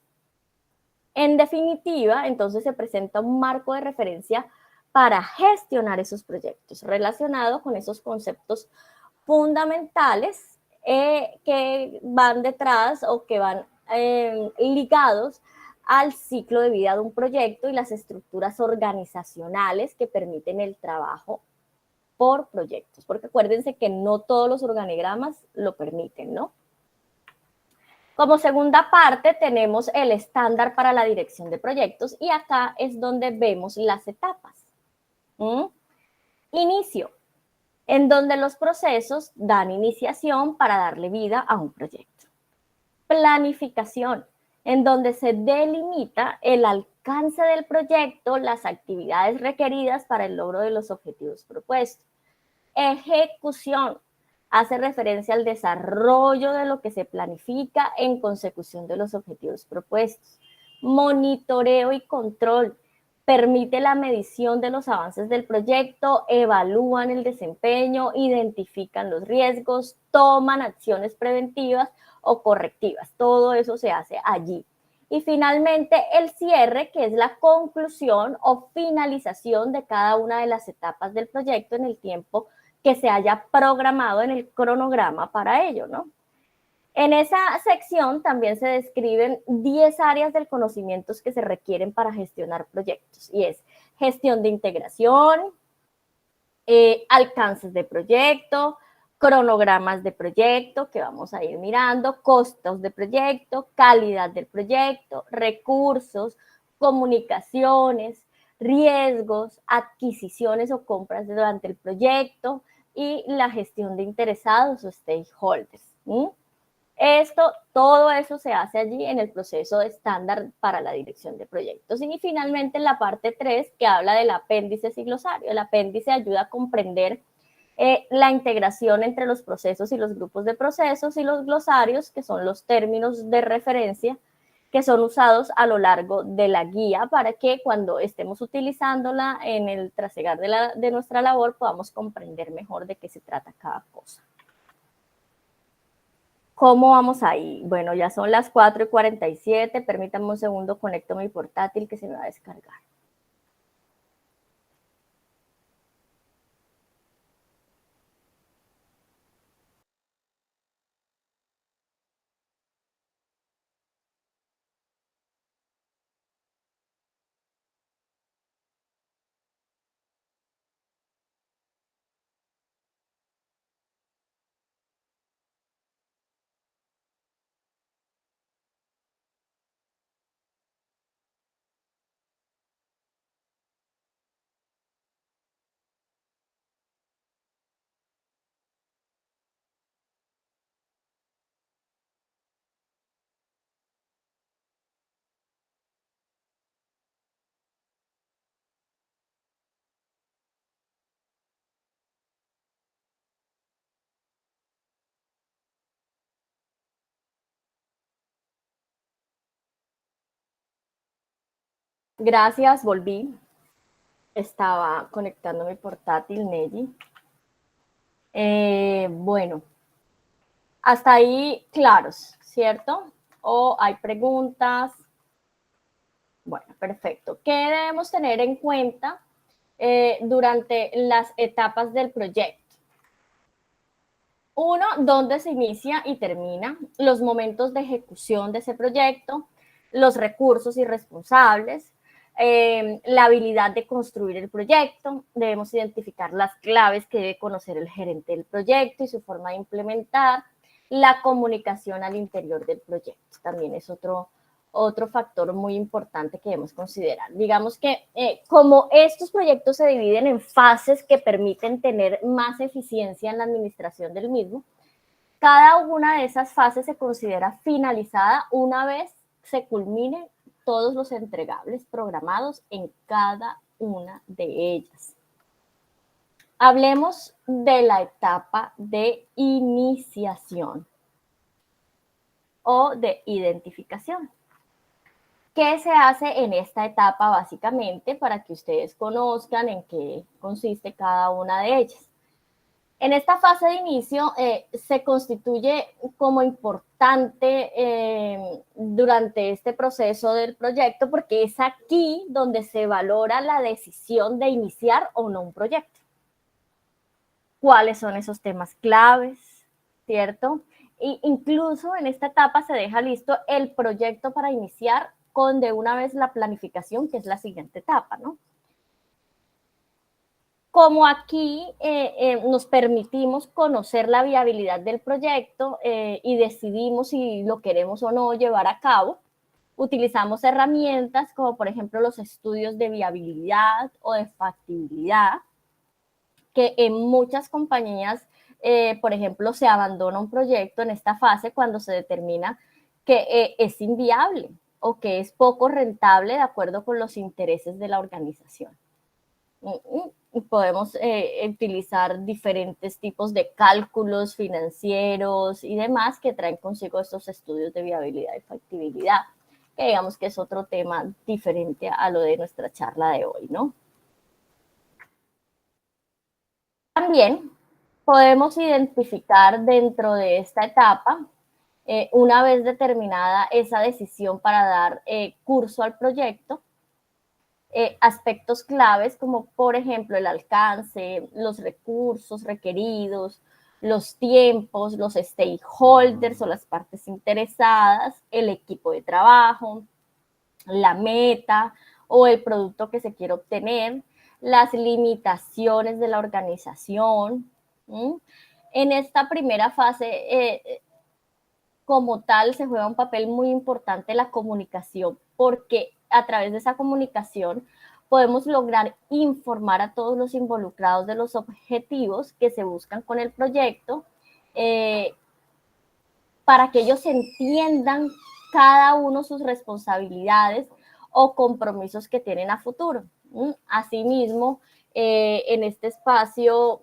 En definitiva, entonces se presenta un marco de referencia para gestionar esos proyectos relacionado con esos conceptos fundamentales que van detrás o que van ligados al ciclo de vida de un proyecto y las estructuras organizacionales que permiten el trabajo por proyectos, porque acuérdense que no todos los organigramas lo permiten, ¿no? Como segunda parte tenemos el estándar para la dirección de proyectos y acá es donde vemos las etapas. Inicio, en donde los procesos dan iniciación para darle vida a un proyecto. Planificación, en donde se delimita el alcance del proyecto, las actividades requeridas para el logro de los objetivos propuestos. Ejecución, hace referencia al desarrollo de lo que se planifica en consecución de los objetivos propuestos. Monitoreo y control, permite la medición de los avances del proyecto, evalúan el desempeño, identifican los riesgos, toman acciones preventivas o correctivas. Todo eso se hace allí. Y finalmente el cierre, que es la conclusión o finalización de cada una de las etapas del proyecto en el tiempo que se haya programado en el cronograma para ello, ¿no? En esa sección también se describen 10 áreas del conocimiento que se requieren para gestionar proyectos, y es gestión de integración, alcances de proyecto, cronogramas de proyecto, que vamos a ir mirando, costos de proyecto, calidad del proyecto, recursos, comunicaciones, riesgos, adquisiciones o compras durante el proyecto y la gestión de interesados o stakeholders. Todo eso se hace allí en el proceso de estándar para la dirección de proyectos. Y finalmente en la parte 3, que habla del apéndice y glosario. El apéndice ayuda a comprender la integración entre los procesos y los grupos de procesos, y los glosarios, que son los términos de referencia que son usados a lo largo de la guía para que cuando estemos utilizándola en el trasegar de nuestra labor podamos comprender mejor de qué se trata cada cosa. ¿Cómo vamos ahí? Bueno, ya son las 4:47. Permítanme un segundo, conecto mi portátil que se me va a descargar. Gracias, volví. Estaba conectando mi portátil, Nelly. Bueno, hasta ahí claros, ¿cierto? ¿O hay preguntas? Bueno, perfecto. ¿Qué debemos tener en cuenta durante las etapas del proyecto? Uno, dónde se inicia y termina, los momentos de ejecución de ese proyecto, los recursos y responsables, la habilidad de construir el proyecto. Debemos identificar las claves que debe conocer el gerente del proyecto y su forma de implementar. La comunicación al interior del proyecto también es otro factor muy importante que debemos considerar. Digamos que como estos proyectos se dividen en fases que permiten tener más eficiencia en la administración del mismo, cada una de esas fases se considera finalizada una vez se culminen todos los entregables programados en cada una de ellas. Hablemos de la etapa de iniciación o de identificación. ¿Qué se hace en esta etapa básicamente para que ustedes conozcan en qué consiste cada una de ellas? En esta fase de inicio se constituye como importante durante este proceso del proyecto porque es aquí donde se valora la decisión de iniciar o no un proyecto. ¿Cuáles son esos temas claves? ¿Cierto? E incluso en esta etapa se deja listo el proyecto para iniciar con de una vez la planificación, que es la siguiente etapa, ¿no? Como aquí nos permitimos conocer la viabilidad del proyecto y decidimos si lo queremos o no llevar a cabo, utilizamos herramientas como por ejemplo los estudios de viabilidad o de factibilidad, que en muchas compañías, por ejemplo, se abandona un proyecto en esta fase cuando se determina que es inviable o que es poco rentable de acuerdo con los intereses de la organización. Podemos utilizar diferentes tipos de cálculos financieros y demás que traen consigo estos estudios de viabilidad y factibilidad, que digamos que es otro tema diferente a lo de nuestra charla de hoy, ¿no? También podemos identificar dentro de esta etapa, una vez determinada esa decisión para dar curso al proyecto, aspectos claves como por ejemplo el alcance, los recursos requeridos, los tiempos, los stakeholders o las partes interesadas, el equipo de trabajo, la meta o el producto que se quiere obtener, las limitaciones de la organización. En esta primera fase, como tal, se juega un papel muy importante la comunicación, porque a través de esa comunicación podemos lograr informar a todos los involucrados de los objetivos que se buscan con el proyecto, para que ellos entiendan cada uno sus responsabilidades o compromisos que tienen a futuro. Asimismo, en este espacio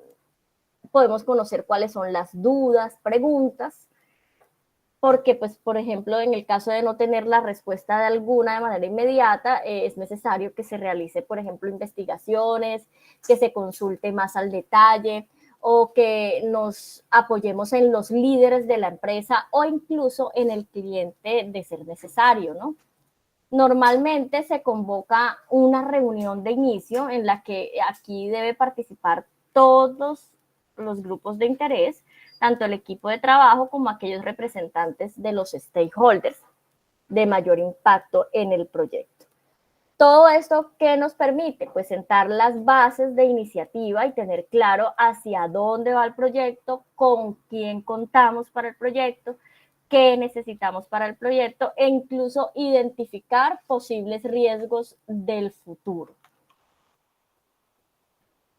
podemos conocer cuáles son las dudas, preguntas, porque, pues, por ejemplo, en el caso de no tener la respuesta de alguna de manera inmediata, es necesario que se realice, por ejemplo, investigaciones, que se consulte más al detalle, o que nos apoyemos en los líderes de la empresa o incluso en el cliente de ser necesario, ¿no? Normalmente se convoca una reunión de inicio en la que aquí debe participar todos los grupos de interés, tanto el equipo de trabajo como aquellos representantes de los stakeholders de mayor impacto en el proyecto. Todo esto, ¿qué nos permite? Pues sentar las bases de iniciativa y tener claro hacia dónde va el proyecto, con quién contamos para el proyecto, qué necesitamos para el proyecto e incluso identificar posibles riesgos del futuro.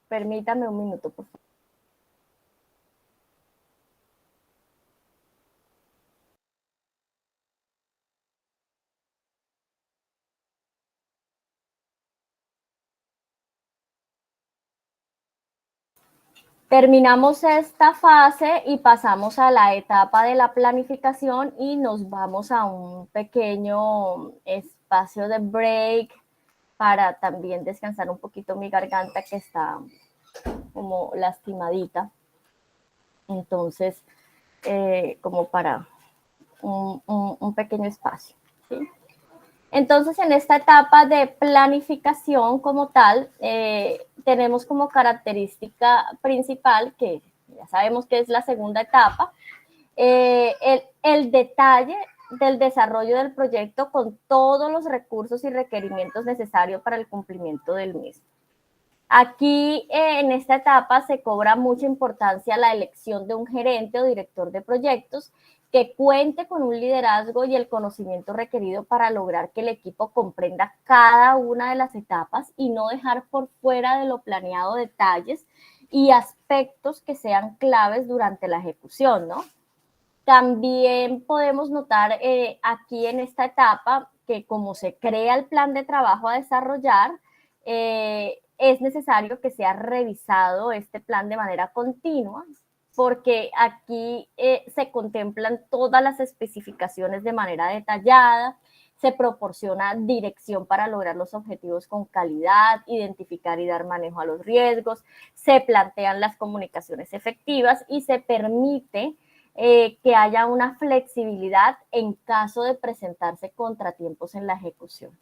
Permítame un minuto, por favor. Terminamos esta fase y pasamos a la etapa de la planificación y nos vamos a un pequeño espacio de break para también descansar un poquito mi garganta, que está como lastimadita. Entonces, como para un pequeño espacio, ¿sí? Entonces, en esta etapa de planificación como tal, tenemos como característica principal, que ya sabemos que es la segunda etapa, el detalle del desarrollo del proyecto con todos los recursos y requerimientos necesarios para el cumplimiento del mismo. Aquí, en esta etapa, se cobra mucha importancia la elección de un gerente o director de proyectos que cuente con un liderazgo y el conocimiento requerido para lograr que el equipo comprenda cada una de las etapas y no dejar por fuera de lo planeado detalles y aspectos que sean claves durante la ejecución, ¿no? También podemos notar aquí en esta etapa que, como se crea el plan de trabajo a desarrollar, es necesario que sea revisado este plan de manera continua, porque aquí se contemplan todas las especificaciones de manera detallada, se proporciona dirección para lograr los objetivos con calidad, identificar y dar manejo a los riesgos, se plantean las comunicaciones efectivas y se permite que haya una flexibilidad en caso de presentarse contratiempos en la ejecución.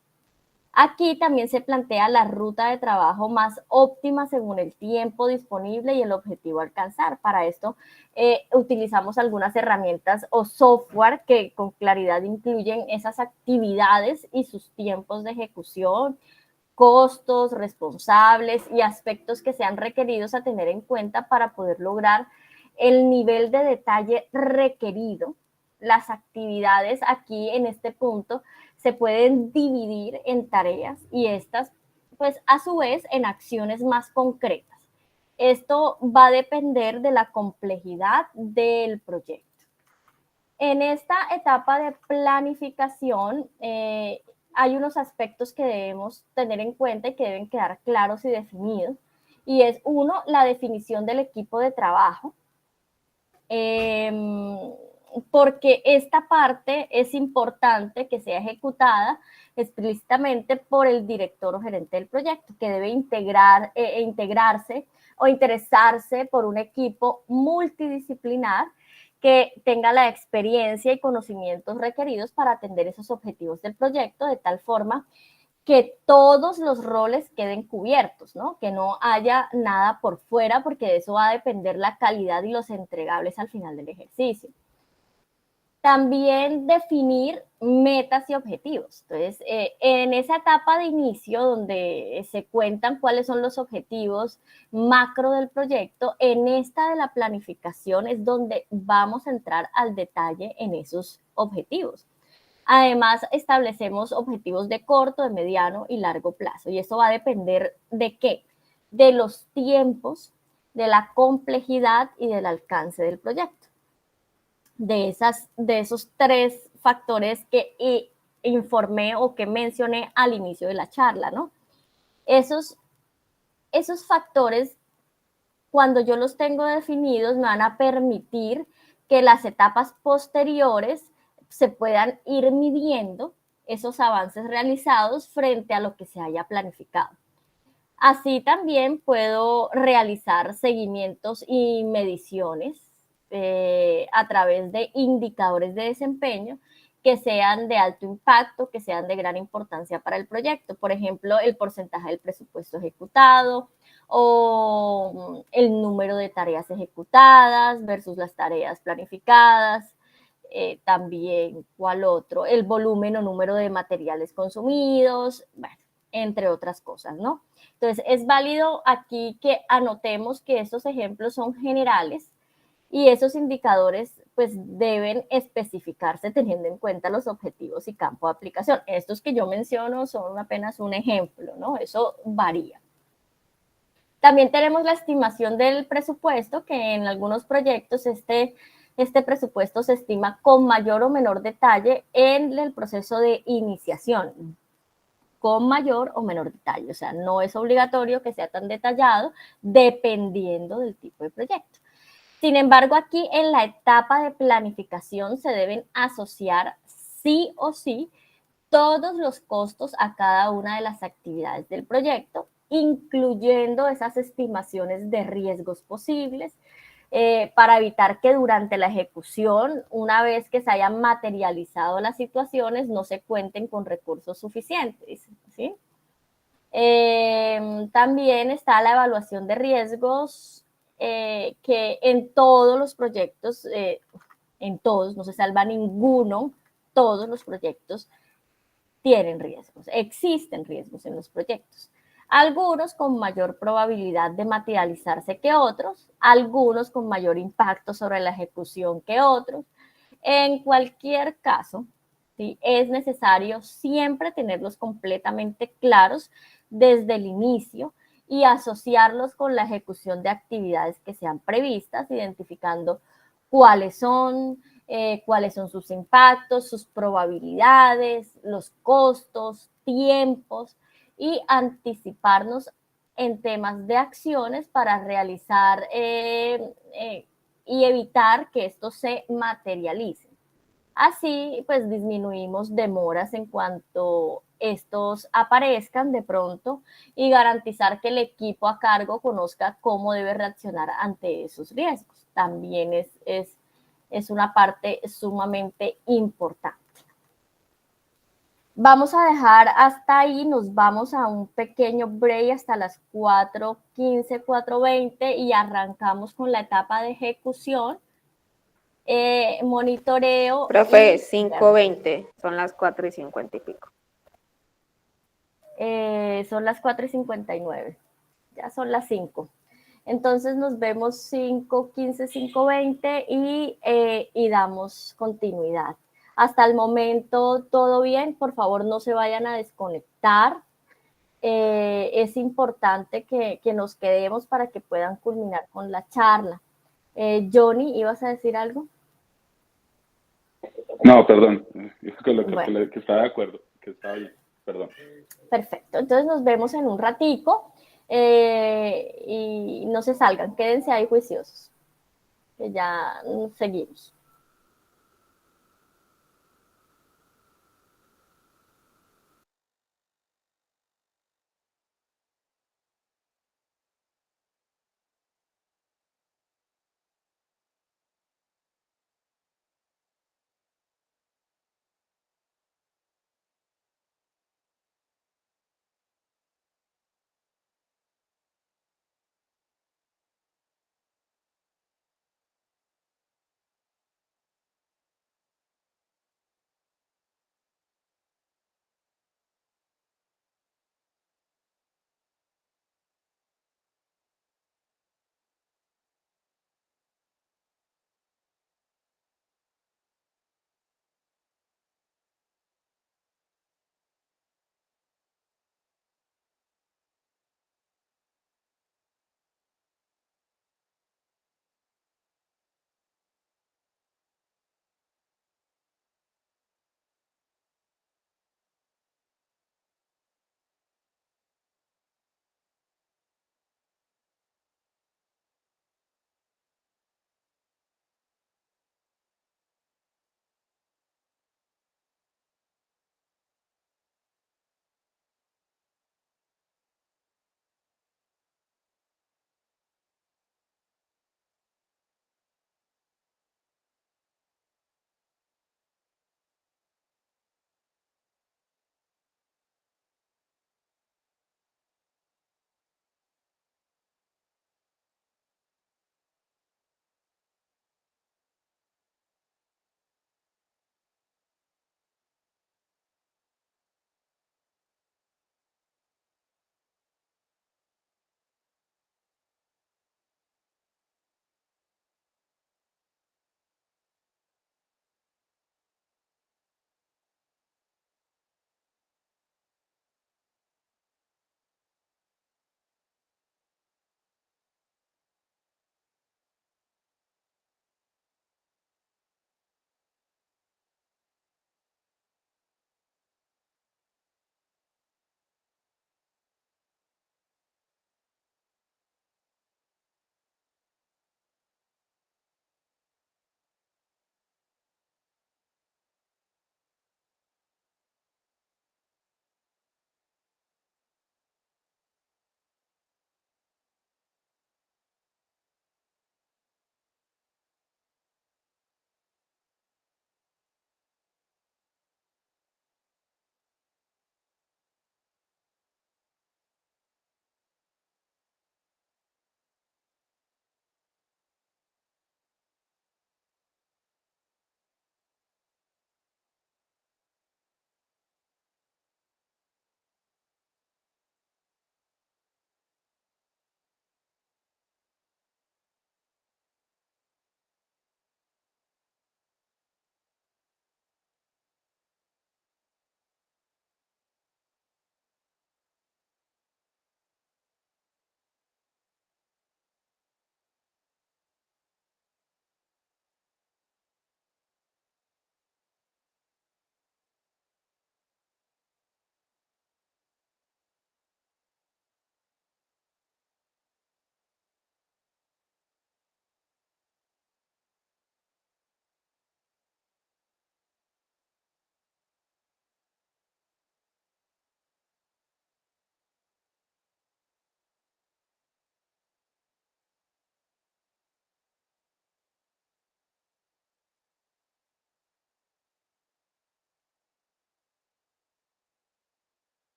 Aquí también se plantea la ruta de trabajo más óptima según el tiempo disponible y el objetivo a alcanzar. Para esto utilizamos algunas herramientas o software que con claridad incluyen esas actividades y sus tiempos de ejecución, costos, responsables y aspectos que sean requeridos a tener en cuenta para poder lograr el nivel de detalle requerido. Las actividades aquí en este punto se pueden dividir en tareas y estas, pues, a su vez, en acciones más concretas. Esto va a depender de la complejidad del proyecto. En esta etapa de planificación hay unos aspectos que debemos tener en cuenta y que deben quedar claros y definidos. Y es, uno, la definición del equipo de trabajo. Porque esta parte es importante que sea ejecutada explícitamente por el director o gerente del proyecto, que debe integrarse o interesarse por un equipo multidisciplinar que tenga la experiencia y conocimientos requeridos para atender esos objetivos del proyecto, de tal forma que todos los roles queden cubiertos, ¿no? Que no haya nada por fuera, porque de eso va a depender la calidad y los entregables al final del ejercicio. También definir metas y objetivos. Entonces, en esa etapa de inicio, donde se cuentan cuáles son los objetivos macro del proyecto, en esta de la planificación es donde vamos a entrar al detalle en esos objetivos. Además, establecemos objetivos de corto, de mediano y largo plazo. Y eso va a depender de qué? De los tiempos, de la complejidad y del alcance del proyecto. De esos tres factores que informé o que mencioné al inicio de la charla, ¿no? Esos factores, cuando yo los tengo definidos, me van a permitir que las etapas posteriores se puedan ir midiendo esos avances realizados frente a lo que se haya planificado. Así también puedo realizar seguimientos y mediciones a través de indicadores de desempeño que sean de alto impacto, que sean de gran importancia para el proyecto. Por ejemplo, el porcentaje del presupuesto ejecutado o el número de tareas ejecutadas versus las tareas planificadas. También, ¿cuál otro? El volumen o número de materiales consumidos, bueno, entre otras cosas, ¿no? Entonces, es válido aquí que anotemos que estos ejemplos son generales y esos indicadores pues deben especificarse teniendo en cuenta los objetivos y campo de aplicación. Estos que yo menciono son apenas un ejemplo, ¿no? Eso varía. También tenemos la estimación del presupuesto, que en algunos proyectos este presupuesto se estima con mayor o menor detalle en el proceso de iniciación, con mayor o menor detalle. O sea, no es obligatorio que sea tan detallado dependiendo del tipo de proyecto. Sin embargo, aquí en la etapa de planificación se deben asociar sí o sí todos los costos a cada una de las actividades del proyecto, incluyendo esas estimaciones de riesgos posibles, para evitar que durante la ejecución, una vez que se hayan materializado las situaciones, no se cuenten con recursos suficientes, ¿sí? También está la evaluación de riesgos, que en todos los proyectos, en todos, no se salva ninguno, todos los proyectos tienen riesgos, existen riesgos en los proyectos. Algunos con mayor probabilidad de materializarse que otros, algunos con mayor impacto sobre la ejecución que otros. En cualquier caso, ¿sí?, es necesario siempre tenerlos completamente claros desde el inicio y asociarlos con la ejecución de actividades que sean previstas, identificando cuáles son sus impactos, sus probabilidades, los costos, tiempos, y anticiparnos en temas de acciones para realizar y evitar que estos se materialicen. Así, pues disminuimos demoras en cuanto estos aparezcan de pronto y garantizar que el equipo a cargo conozca cómo debe reaccionar ante esos riesgos. También es una parte sumamente importante. Vamos a dejar hasta ahí, nos vamos a un pequeño break hasta las 4:15, 4:20 y arrancamos con la etapa de ejecución, monitoreo. Profe, 5:20, son las 4:50 y pico. Son las 4:59, ya son las 5. Entonces nos vemos 5:15, 5:20 y damos continuidad. Hasta el momento todo bien, por favor no se vayan a desconectar. Es importante que nos quedemos para que puedan culminar con la charla. Johnny, ¿ibas a decir algo? No, perdón, Bueno. que estaba de acuerdo, que estaba bien, perdón. Perfecto, entonces nos vemos en un ratico y no se salgan, quédense ahí juiciosos, que ya seguimos.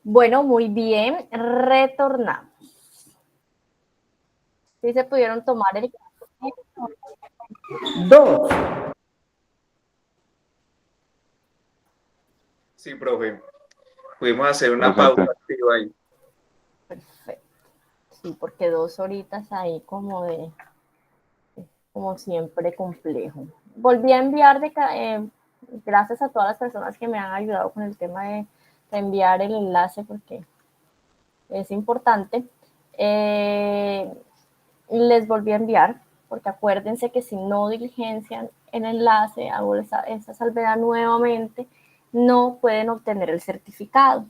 Bueno, muy bien, retornamos. ¿Sí se pudieron tomar el café? Dos. Sí, profe. Pudimos hacer una Presente. pausa activa ahí. Perfecto. Sí, porque 2 horitas ahí como siempre, complejo. Volví a enviar, gracias a todas las personas que me han ayudado con el tema de enviar el enlace, porque es importante. Les volví a enviar, porque acuérdense que si no diligencian el enlace, hago esa salvedad nuevamente, no pueden obtener el certificado.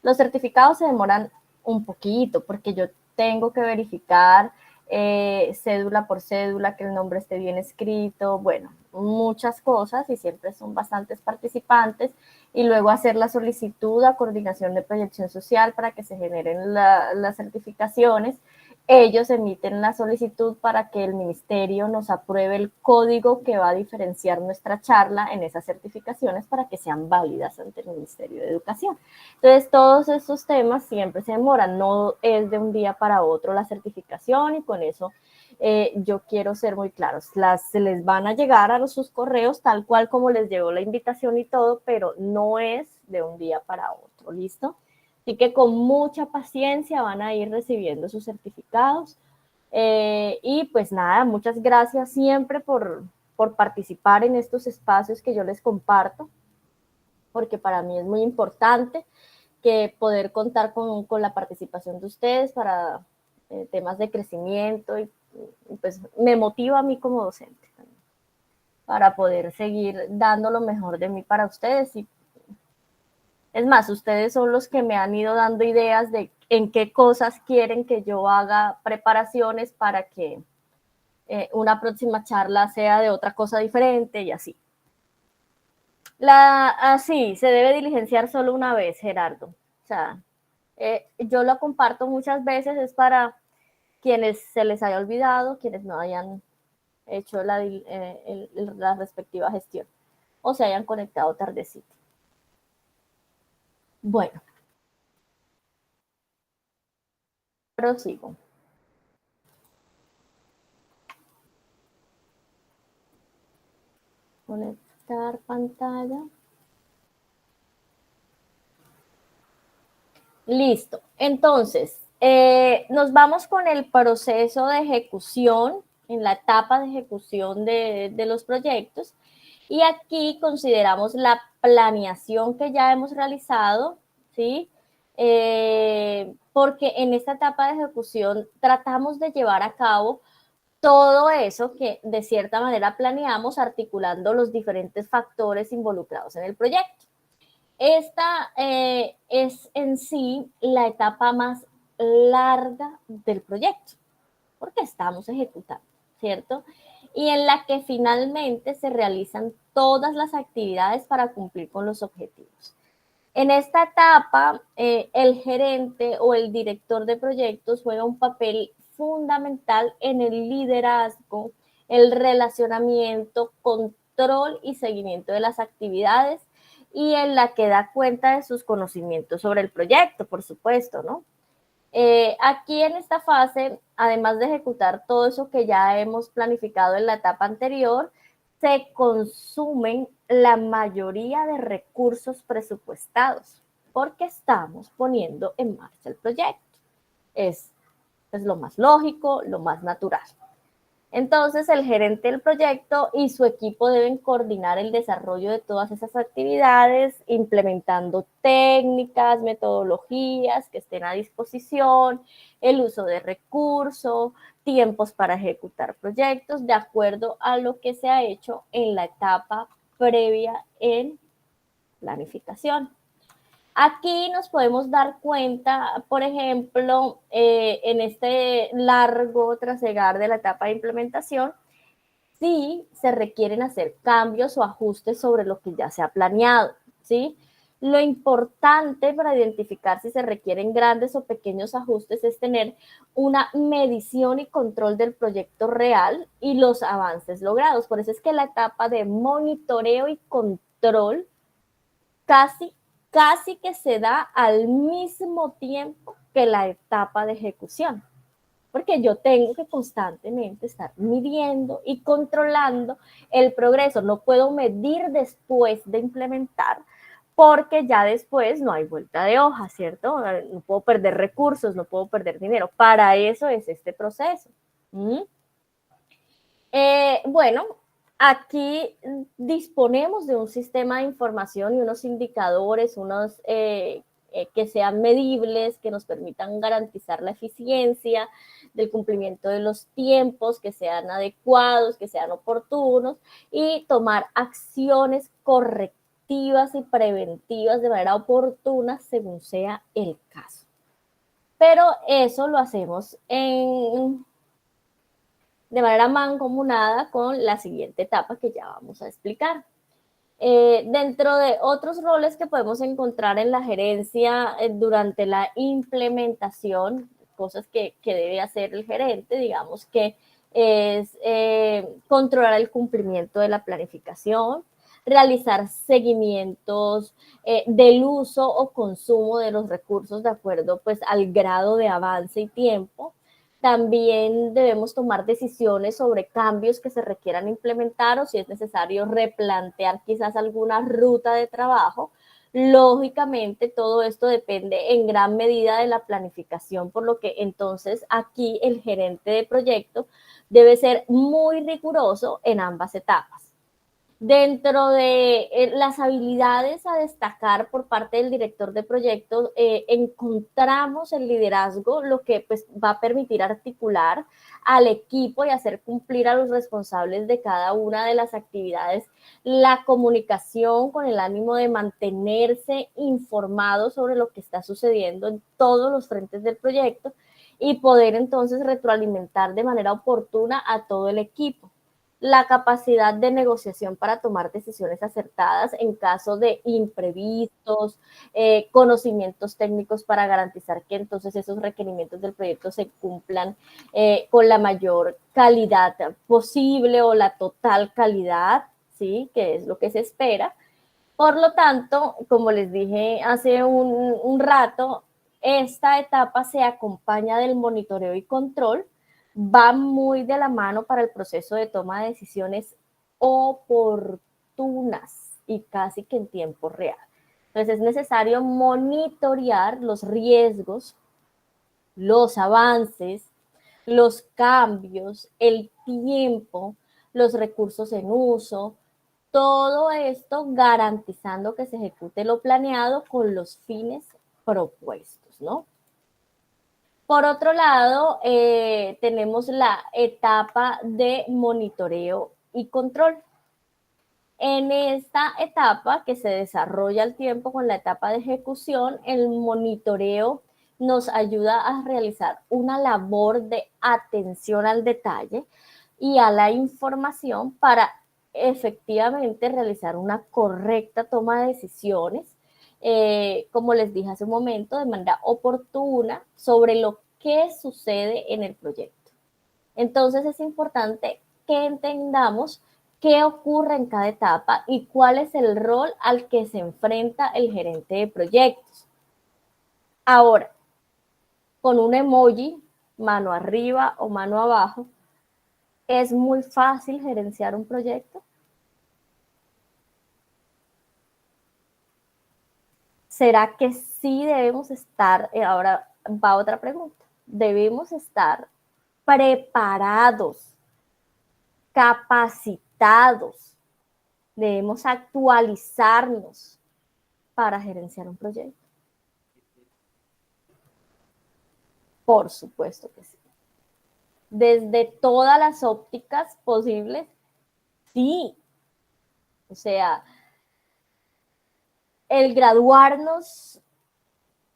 Los certificados se demoran un poquito, porque yo tengo que verificar cédula por cédula, que el nombre esté bien escrito, bueno, muchas cosas, y siempre son bastantes participantes, y luego hacer la solicitud a Coordinación de Proyección Social para que se generen las certificaciones. Ellos emiten la solicitud para que el ministerio nos apruebe el código que va a diferenciar nuestra charla en esas certificaciones para que sean válidas ante el Ministerio de Educación. Entonces, todos estos temas siempre se demoran, no es de un día para otro la certificación, y con eso yo quiero ser muy claros. Se les van a llegar a sus correos tal cual como les llegó la invitación y todo, pero no es de un día para otro, ¿listo? Así que con mucha paciencia van a ir recibiendo sus certificados. Y pues nada, muchas gracias siempre por participar en estos espacios que yo les comparto, porque para mí es muy importante que poder contar con la participación de ustedes para temas de crecimiento, y pues me motiva a mí como docente para poder seguir dando lo mejor de mí para ustedes. Y es más, ustedes son los que me han ido dando ideas de en qué cosas quieren que yo haga preparaciones para que una próxima charla sea de otra cosa diferente y así. Sí, se debe diligenciar solo una vez, Gerardo. O sea, yo lo comparto muchas veces, es para quienes se les haya olvidado, quienes no hayan hecho la respectiva gestión o se hayan conectado tardecito. Bueno, prosigo. Conectar pantalla. Listo. Entonces, nos vamos con el proceso de ejecución, en la etapa de ejecución de los proyectos. Y aquí consideramos la planeación que ya hemos realizado, ¿sí? Porque en esta etapa de ejecución tratamos de llevar a cabo todo eso que de cierta manera planeamos, articulando los diferentes factores involucrados en el proyecto. Esta es en sí la etapa más larga del proyecto, porque estamos ejecutando, ¿cierto? Y en la que finalmente se realizan todas las actividades para cumplir con los objetivos. En esta etapa, el gerente o el director de proyectos juega un papel fundamental en el liderazgo, el relacionamiento, control y seguimiento de las actividades, y en la que da cuenta de sus conocimientos sobre el proyecto, por supuesto, ¿no? Aquí en esta fase, además de ejecutar todo eso que ya hemos planificado en la etapa anterior, se consumen la mayoría de recursos presupuestados, porque estamos poniendo en marcha el proyecto. Es lo más lógico, lo más natural. Entonces, el gerente del proyecto y su equipo deben coordinar el desarrollo de todas esas actividades, implementando técnicas, metodologías que estén a disposición, el uso de recursos, tiempos para ejecutar proyectos, de acuerdo a lo que se ha hecho en la etapa previa en planificación. Aquí nos podemos dar cuenta, por ejemplo, en este largo trasegar de la etapa de implementación, si se requieren hacer cambios o ajustes sobre lo que ya se ha planeado, ¿sí? Lo importante para identificar si se requieren grandes o pequeños ajustes es tener una medición y control del proyecto real y los avances logrados. Por eso es que la etapa de monitoreo y control casi casi que se da al mismo tiempo que la etapa de ejecución, porque yo tengo que constantemente estar midiendo y controlando el progreso. No puedo medir después de implementar, porque ya después no hay vuelta de hoja, ¿cierto? No puedo perder recursos, no puedo perder dinero. Para eso es este proceso. Bueno, aquí disponemos de un sistema de información y unos indicadores, unos que sean medibles, que nos permitan garantizar la eficiencia del cumplimiento de los tiempos, que sean adecuados, que sean oportunos y tomar acciones correctivas y preventivas de manera oportuna según sea el caso. Pero eso lo hacemos de manera mancomunada con la siguiente etapa que ya vamos a explicar. Dentro de otros roles que podemos encontrar en la gerencia durante la implementación, cosas que debe hacer el gerente, digamos que es controlar el cumplimiento de la planificación, realizar seguimientos del uso o consumo de los recursos de acuerdo pues, al grado de avance y tiempo. También debemos tomar decisiones sobre cambios que se requieran implementar o si es necesario replantear quizás alguna ruta de trabajo. Lógicamente, todo esto depende en gran medida de la planificación, por lo que entonces aquí el gerente de proyecto debe ser muy riguroso en ambas etapas. Dentro de las habilidades a destacar por parte del director de proyectos, encontramos el liderazgo, lo que pues, va a permitir articular al equipo y hacer cumplir a los responsables de cada una de las actividades la comunicación con el ánimo de mantenerse informado sobre lo que está sucediendo en todos los frentes del proyecto y poder entonces retroalimentar de manera oportuna a todo el equipo. La capacidad de negociación para tomar decisiones acertadas en caso de imprevistos, conocimientos técnicos para garantizar que entonces esos requerimientos del proyecto se cumplan con la mayor calidad posible o la total calidad, ¿sí? Que es lo que se espera. Por lo tanto, como les dije hace un rato, esta etapa se acompaña del monitoreo y control, va muy de la mano para el proceso de toma de decisiones oportunas y casi que en tiempo real. Entonces es necesario monitorear los riesgos, los avances, los cambios, el tiempo, los recursos en uso, todo esto garantizando que se ejecute lo planeado con los fines propuestos, ¿no? Por otro lado, tenemos la etapa de monitoreo y control. En esta etapa que se desarrolla al tiempo con la etapa de ejecución, el monitoreo nos ayuda a realizar una labor de atención al detalle y a la información para efectivamente realizar una correcta toma de decisiones, como les dije hace un momento, de manera oportuna sobre lo que sucede en el proyecto. Entonces es importante que entendamos qué ocurre en cada etapa y cuál es el rol al que se enfrenta el gerente de proyectos. Ahora, con un emoji, mano arriba o mano abajo, ¿es muy fácil gerenciar un proyecto? ¿Será que sí debemos estar, ahora va otra pregunta, debemos estar preparados, capacitados, debemos actualizarnos para gerenciar un proyecto? Por supuesto que sí. Desde todas las ópticas posibles, sí. O sea, el graduarnos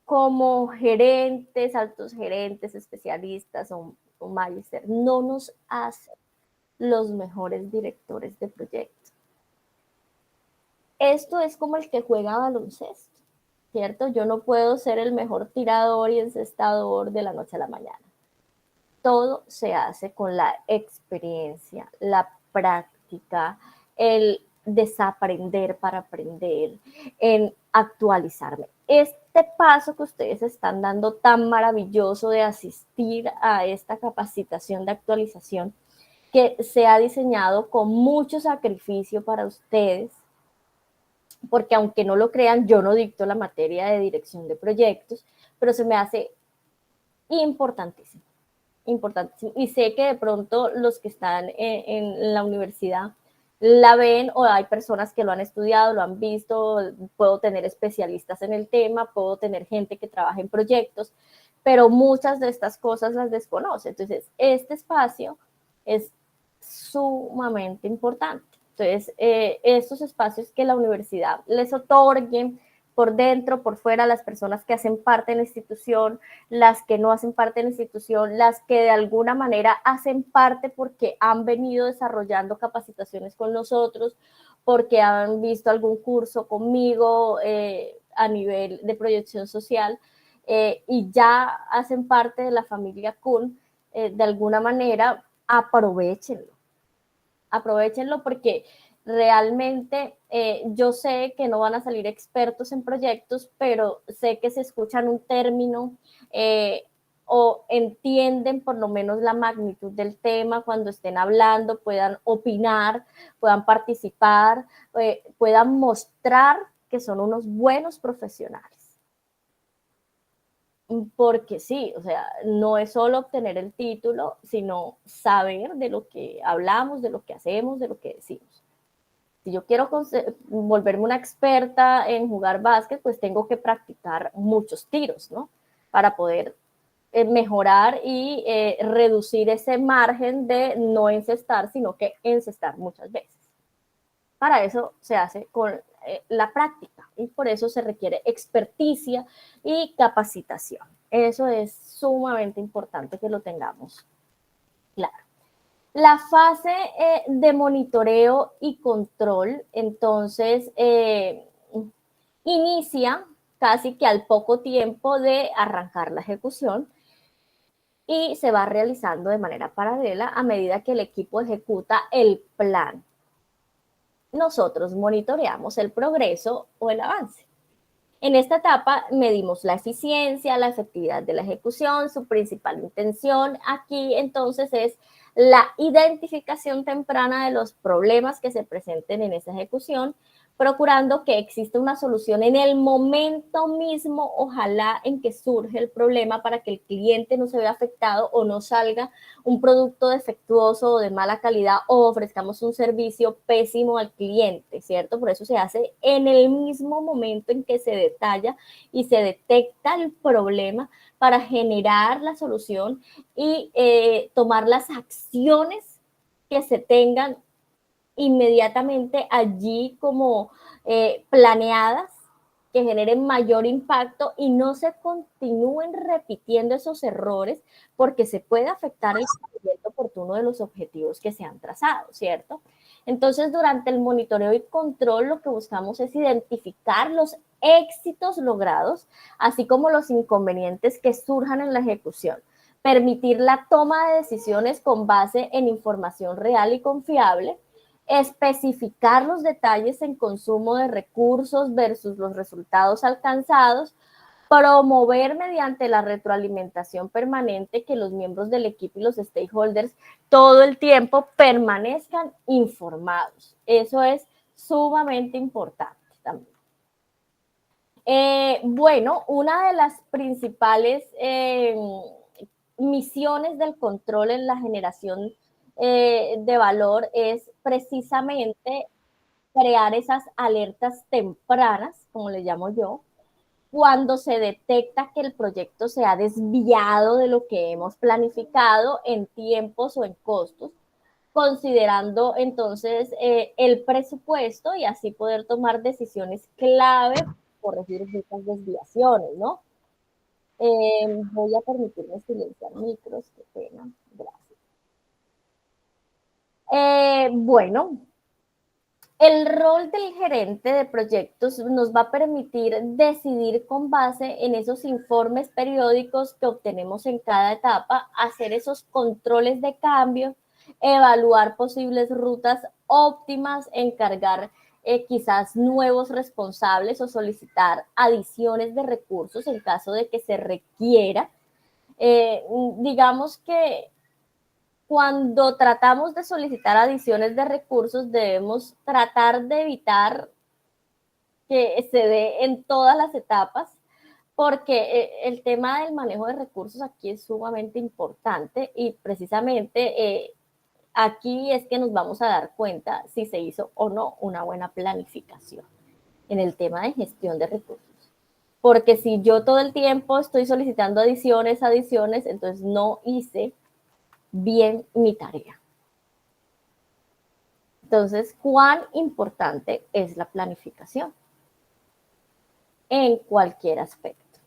como gerentes, altos gerentes, especialistas o magíster, no nos hace los mejores directores de proyectos. Esto es como el que juega baloncesto, ¿cierto? Yo no puedo ser el mejor tirador y encestador de la noche a la mañana. Todo se hace con la experiencia, la práctica, el desaprender para aprender, en actualizarme. Este paso que ustedes están dando tan maravilloso de asistir a esta capacitación de actualización que se ha diseñado con mucho sacrificio para ustedes, porque aunque no lo crean, yo no dicto la materia de dirección de proyectos, pero se me hace importantísimo, importantísimo. Y sé que de pronto los que están en la universidad la ven, o hay personas que lo han estudiado, lo han visto, puedo tener especialistas en el tema, puedo tener gente que trabaja en proyectos, pero muchas de estas cosas las desconoce. Entonces, este espacio es sumamente importante. Entonces, estos espacios que la universidad les otorgue por dentro, por fuera, las personas que hacen parte de la institución, las que no hacen parte de la institución, las que de alguna manera hacen parte porque han venido desarrollando capacitaciones con nosotros, porque han visto algún curso conmigo a nivel de proyección social y ya hacen parte de la familia Kun, de alguna manera, aprovechenlo. Aprovechenlo porque realmente yo sé que no van a salir expertos en proyectos, pero sé que se escuchan un término o entienden por lo menos la magnitud del tema cuando estén hablando, puedan opinar, puedan participar, puedan mostrar que son unos buenos profesionales. Porque sí, o sea, no es solo obtener el título, sino saber de lo que hablamos, de lo que hacemos, de lo que decimos. Si yo quiero volverme una experta en jugar básquet, pues tengo que practicar muchos tiros, ¿no? Para poder mejorar y reducir ese margen de no encestar, sino que encestar muchas veces. Para eso se hace con la práctica y por eso se requiere experticia y capacitación. Eso es sumamente importante que lo tengamos claro. La fase de monitoreo y control, entonces, inicia casi que al poco tiempo de arrancar la ejecución y se va realizando de manera paralela a medida que el equipo ejecuta el plan. Nosotros monitoreamos el progreso o el avance. En esta etapa medimos la eficiencia, la efectividad de la ejecución, su principal intención aquí entonces es la identificación temprana de los problemas que se presenten en esa ejecución, procurando que exista una solución en el momento mismo, ojalá en que surge el problema, para que el cliente no se vea afectado o no salga un producto defectuoso o de mala calidad o ofrezcamos un servicio pésimo al cliente, ¿cierto? Por eso se hace en el mismo momento en que se detalla y se detecta el problema para generar la solución y tomar las acciones que se tengan inmediatamente allí como planeadas, que generen mayor impacto y no se continúen repitiendo esos errores porque se puede afectar el cumplimiento oportuno de los objetivos que se han trazado, ¿cierto? Entonces, durante el monitoreo y control, lo que buscamos es identificar los éxitos logrados, así como los inconvenientes que surjan en la ejecución, permitir la toma de decisiones con base en información real y confiable, especificar los detalles en consumo de recursos versus los resultados alcanzados, promover mediante la retroalimentación permanente que los miembros del equipo y los stakeholders todo el tiempo permanezcan informados. Eso es sumamente importante también. Bueno, una de las principales misiones del control en la generación de valor es precisamente crear esas alertas tempranas, como le llamo yo, cuando se detecta que el proyecto se ha desviado de lo que hemos planificado en tiempos o en costos, considerando entonces el presupuesto y así poder tomar decisiones clave para corregir estas desviaciones, ¿no? Voy a permitirme silenciar micros, qué pena, gracias. Bueno, el rol del gerente de proyectos nos va a permitir decidir con base en esos informes periódicos que obtenemos en cada etapa, hacer esos controles de cambio, evaluar posibles rutas óptimas, encargar quizás nuevos responsables o solicitar adiciones de recursos en caso de que se requiera. Digamos que cuando tratamos de solicitar adiciones de recursos debemos tratar de evitar que se dé en todas las etapas, porque el tema del manejo de recursos aquí es sumamente importante y precisamente aquí es que nos vamos a dar cuenta si se hizo o no una buena planificación en el tema de gestión de recursos. Porque si yo todo el tiempo estoy solicitando adiciones, entonces no hice bien mi tarea. Entonces, ¿cuán importante es la planificación? En cualquier aspecto,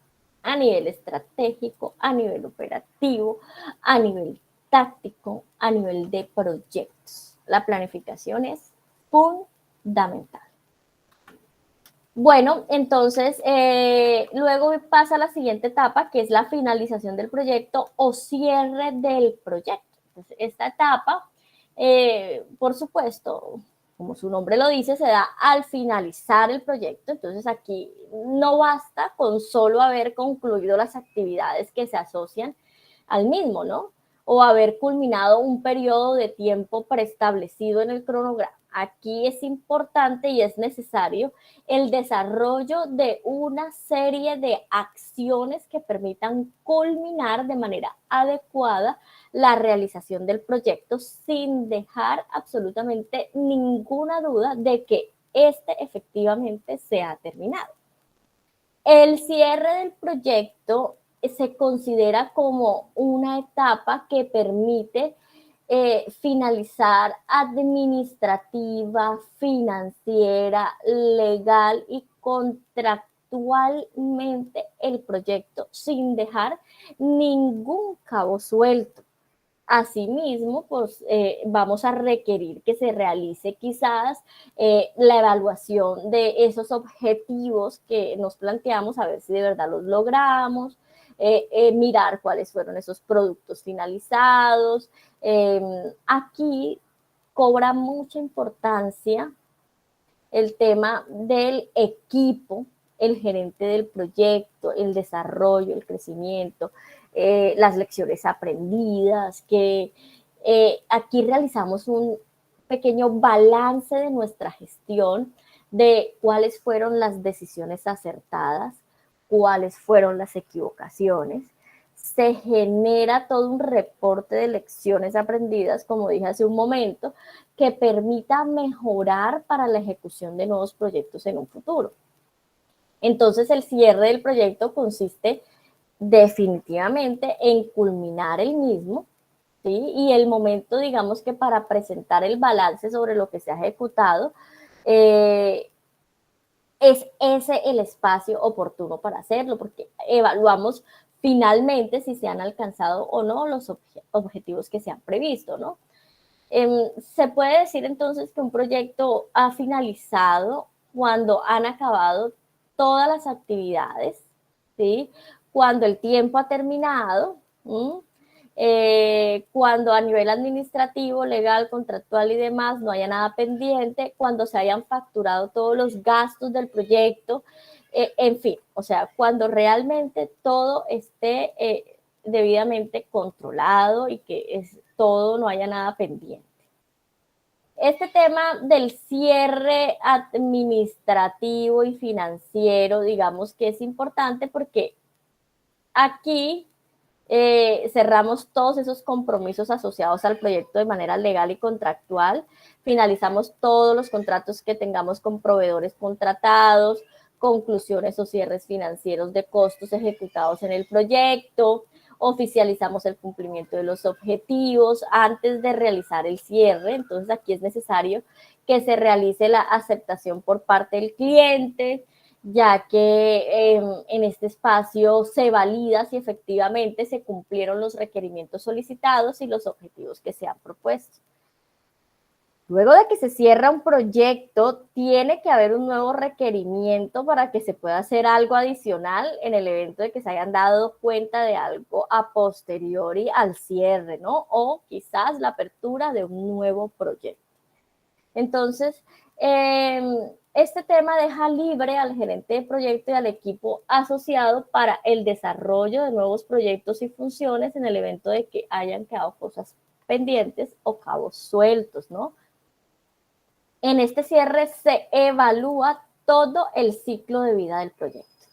a nivel estratégico, a nivel operativo, a nivel táctico, a nivel de proyectos. La planificación es fundamental. Bueno, entonces, luego pasa a la siguiente etapa, que es la finalización del proyecto o cierre del proyecto. Entonces, esta etapa, por supuesto, como su nombre lo dice, se da al finalizar el proyecto. Entonces, aquí no basta con solo haber concluido las actividades que se asocian al mismo, ¿no? O haber culminado un periodo de tiempo preestablecido en el cronograma. Aquí es importante y es necesario el desarrollo de una serie de acciones que permitan culminar de manera adecuada la realización del proyecto sin dejar absolutamente ninguna duda de que este efectivamente se ha terminado. El cierre del proyecto se considera como una etapa que permite finalizar administrativa, financiera, legal y contractualmente el proyecto sin dejar ningún cabo suelto. Asimismo, pues vamos a requerir que se realice quizás la evaluación de esos objetivos que nos planteamos, a ver si de verdad los logramos, mirar cuáles fueron esos productos finalizados. Aquí cobra mucha importancia el tema del equipo, el gerente del proyecto, el desarrollo, el crecimiento, las lecciones aprendidas, que aquí realizamos un pequeño balance de nuestra gestión, de cuáles fueron las decisiones acertadas, cuáles fueron las equivocaciones. Se genera todo un reporte de lecciones aprendidas, como dije hace un momento, que permita mejorar para la ejecución de nuevos proyectos en un futuro. Entonces, el cierre del proyecto consiste definitivamente en culminar el mismo, ¿sí? Y el momento, digamos que para presentar el balance sobre lo que se ha ejecutado, es ese el espacio oportuno para hacerlo, porque evaluamos finalmente si se han alcanzado o no los objetivos que se han previsto, ¿no? Se puede decir entonces que un proyecto ha finalizado cuando han acabado todas las actividades, ¿sí? Cuando el tiempo ha terminado, cuando a nivel administrativo, legal, contractual y demás no haya nada pendiente, cuando se hayan facturado todos los gastos del proyecto, en fin, o sea, cuando realmente todo esté debidamente controlado y que todo no haya nada pendiente. Este tema del cierre administrativo y financiero, digamos que es importante porque aquí cerramos todos esos compromisos asociados al proyecto de manera legal y contractual, finalizamos todos los contratos que tengamos con proveedores contratados, conclusiones o cierres financieros de costos ejecutados en el proyecto, oficializamos el cumplimiento de los objetivos antes de realizar el cierre. Entonces aquí es necesario que se realice la aceptación por parte del cliente, ya que en este espacio se valida si efectivamente se cumplieron los requerimientos solicitados y los objetivos que se han propuesto. Luego de que se cierra un proyecto, tiene que haber un nuevo requerimiento para que se pueda hacer algo adicional en el evento de que se hayan dado cuenta de algo a posteriori al cierre, ¿no? O quizás la apertura de un nuevo proyecto. Entonces, este tema deja libre al gerente de proyecto y al equipo asociado para el desarrollo de nuevos proyectos y funciones en el evento de que hayan quedado cosas pendientes o cabos sueltos, ¿no? En este cierre se evalúa todo el ciclo de vida del proyecto.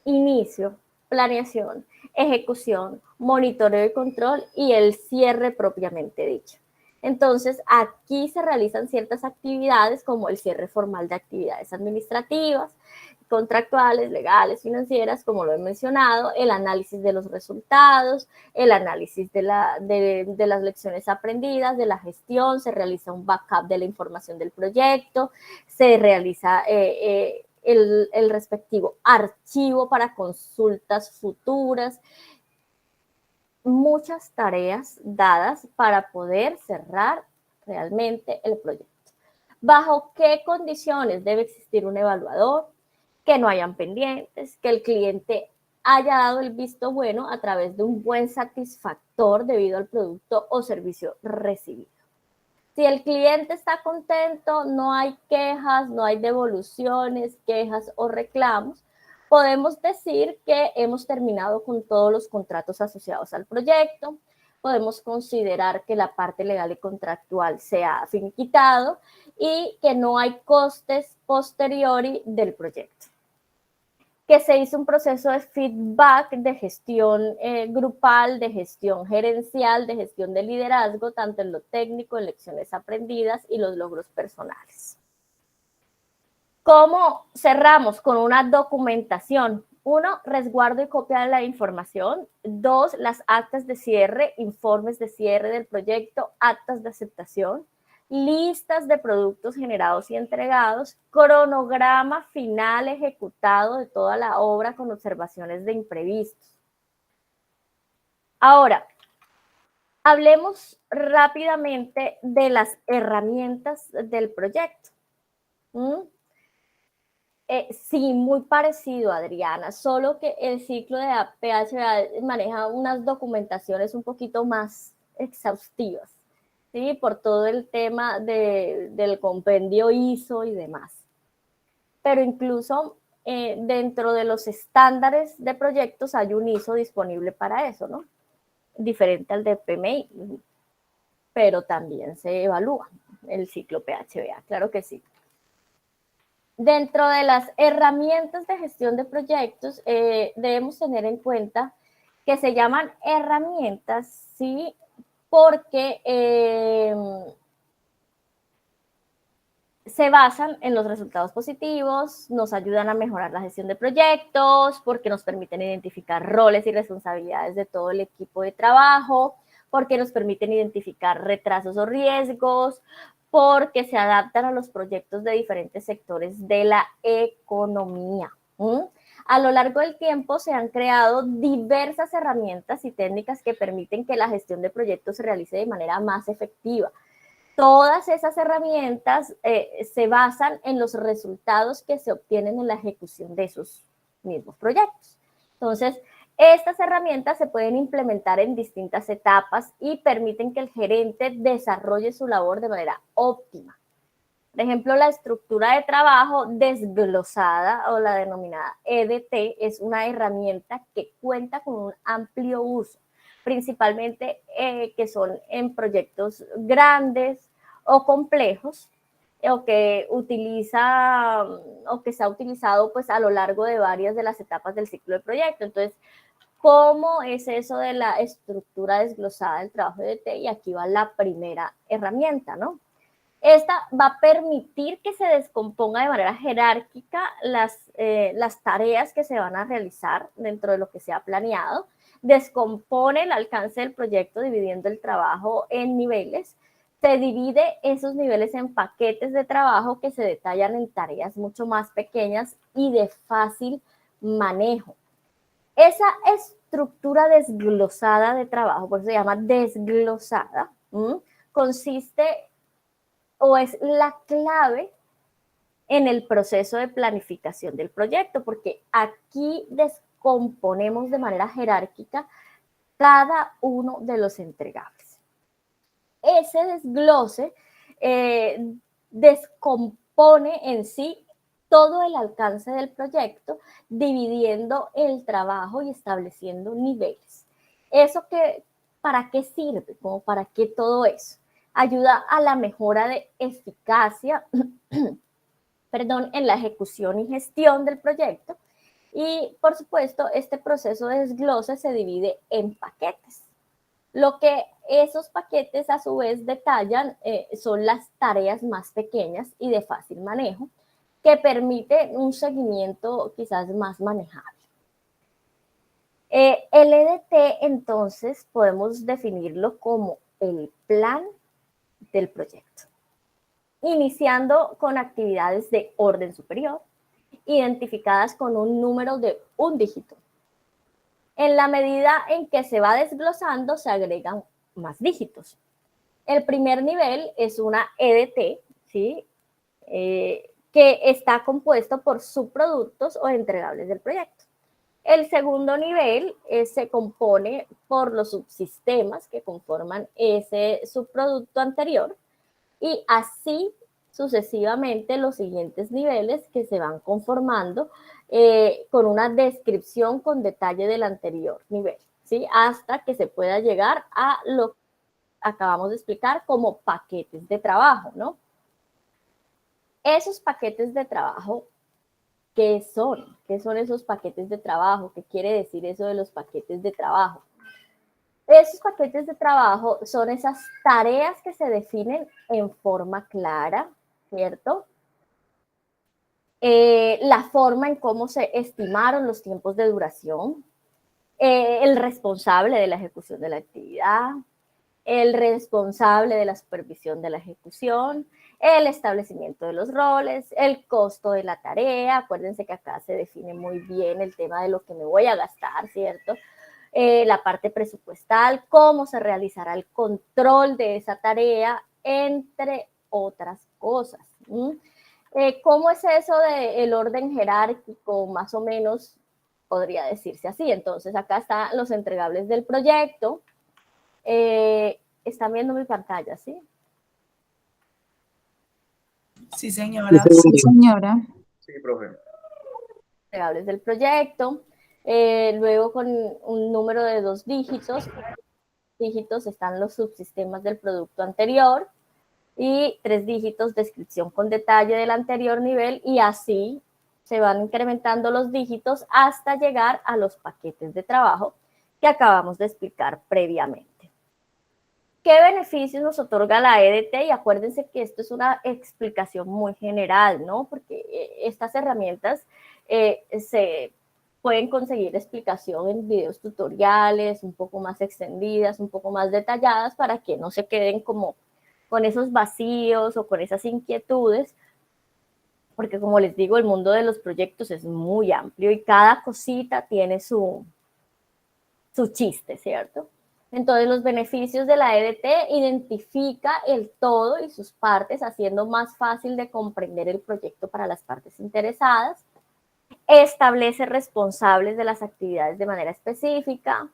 Inicio, planeación, ejecución, monitoreo y control y el cierre propiamente dicho. Entonces, aquí se realizan ciertas actividades como el cierre formal de actividades administrativas, contractuales, legales, financieras, como lo he mencionado, el análisis de los resultados, el análisis de las lecciones aprendidas, de la gestión, se realiza un backup de la información del proyecto, se realiza el respectivo archivo para consultas futuras, muchas tareas dadas para poder cerrar realmente el proyecto. ¿Bajo qué condiciones debe existir un evaluador? Que no hayan pendientes, que el cliente haya dado el visto bueno a través de un buen satisfactor debido al producto o servicio recibido. Si el cliente está contento, no hay quejas, no hay devoluciones, quejas o reclamos, podemos decir que hemos terminado con todos los contratos asociados al proyecto. Podemos considerar que la parte legal y contractual se ha finiquitado y que no hay costes posteriori del proyecto. Que se hizo un proceso de feedback, de gestión grupal, de gestión gerencial, de gestión de liderazgo, tanto en lo técnico, en lecciones aprendidas y los logros personales. ¿Cómo cerramos? Con una documentación. 1, resguardo y copia de la información. 2, las actas de cierre, informes de cierre del proyecto, actas de aceptación, listas de productos generados y entregados, cronograma final ejecutado de toda la obra con observaciones de imprevistos. Ahora, hablemos rápidamente de las herramientas del proyecto. Sí, muy parecido, Adriana, solo que el ciclo de PHBA maneja unas documentaciones un poquito más exhaustivas, ¿sí? Por todo el tema del compendio ISO y demás. Pero incluso dentro de los estándares de proyectos hay un ISO disponible para eso, ¿no? Diferente al de PMI, pero también se evalúa el ciclo PHBA, claro que sí. Dentro de las herramientas de gestión de proyectos, debemos tener en cuenta que se llaman herramientas, ¿sí? Porque se basan en los resultados positivos, nos ayudan a mejorar la gestión de proyectos, porque nos permiten identificar roles y responsabilidades de todo el equipo de trabajo, porque nos permiten identificar retrasos o riesgos, porque se adaptan a los proyectos de diferentes sectores de la economía. A lo largo del tiempo se han creado diversas herramientas y técnicas que permiten que la gestión de proyectos se realice de manera más efectiva. Todas esas herramientas se basan en los resultados que se obtienen en la ejecución de esos mismos proyectos. Entonces, estas herramientas se pueden implementar en distintas etapas y permiten que el gerente desarrolle su labor de manera óptima. Por ejemplo, la estructura de trabajo desglosada o la denominada EDT es una herramienta que cuenta con un amplio uso, principalmente que son en proyectos grandes o complejos, o que se ha utilizado pues a lo largo de varias de las etapas del ciclo de proyecto. Entonces, ¿cómo es eso de la estructura desglosada del trabajo de EDT? Y aquí va la primera herramienta, ¿no? Esta va a permitir que se descomponga de manera jerárquica las tareas que se van a realizar dentro de lo que se ha planeado, descompone el alcance del proyecto dividiendo el trabajo en niveles, se divide esos niveles en paquetes de trabajo que se detallan en tareas mucho más pequeñas y de fácil manejo. Esa estructura desglosada de trabajo, por eso se llama desglosada, consiste o es la clave en el proceso de planificación del proyecto, porque aquí descomponemos de manera jerárquica cada uno de los entregables. Ese desglose descompone en sí todo el alcance del proyecto, dividiendo el trabajo y estableciendo niveles. ¿Eso para qué sirve? Como para qué todo eso. Ayuda a la mejora de eficacia en la ejecución y gestión del proyecto. Y, por supuesto, este proceso de desglose se divide en paquetes. Lo que esos paquetes, a su vez, detallan son las tareas más pequeñas y de fácil manejo, que permiten un seguimiento quizás más manejable. El EDT, entonces, podemos definirlo como el plan del proyecto, iniciando con actividades de orden superior, identificadas con un número de un dígito. En la medida en que se va desglosando, se agregan más dígitos. El primer nivel es una EDT, ¿sí? Que está compuesto por subproductos o entregables del proyecto. El segundo nivel se compone por los subsistemas que conforman ese subproducto anterior, y así sucesivamente los siguientes niveles que se van conformando con una descripción con detalle del anterior nivel, ¿sí? Hasta que se pueda llegar a lo que acabamos de explicar como paquetes de trabajo, ¿no? Esos paquetes de trabajo, ¿qué son? ¿Qué son esos paquetes de trabajo? ¿Qué quiere decir eso de los paquetes de trabajo? Esos paquetes de trabajo son esas tareas que se definen en forma clara, ¿cierto? La forma en cómo se estimaron los tiempos de duración, el responsable de la ejecución de la actividad, el responsable de la supervisión de la ejecución, el establecimiento de los roles, el costo de la tarea. Acuérdense que acá se define muy bien el tema de lo que me voy a gastar, ¿cierto? La parte presupuestal, cómo se realizará el control de esa tarea, entre otras cosas. ¿Cómo es eso del orden jerárquico? Más o menos podría decirse así. Entonces, acá están los entregables del proyecto. ¿Están viendo mi pantalla, sí? Sí, señora. Sí, señora. Sí, profe. Entregables del proyecto. Luego, con un número de 2 dígitos están los subsistemas del producto anterior, y 3 dígitos descripción con detalle del anterior nivel, y así se van incrementando los dígitos hasta llegar a los paquetes de trabajo que acabamos de explicar previamente. ¿Qué beneficios nos otorga la EDT? Y acuérdense que esto es una explicación muy general, ¿no? Porque estas herramientas se pueden conseguir explicación en videos tutoriales, un poco más extendidas, un poco más detalladas, para que no se queden como con esos vacíos o con esas inquietudes, porque como les digo, el mundo de los proyectos es muy amplio y cada cosita tiene su chiste, ¿cierto? Entonces, los beneficios de la EDT: identifica el todo y sus partes, haciendo más fácil de comprender el proyecto para las partes interesadas. Establece responsables de las actividades de manera específica.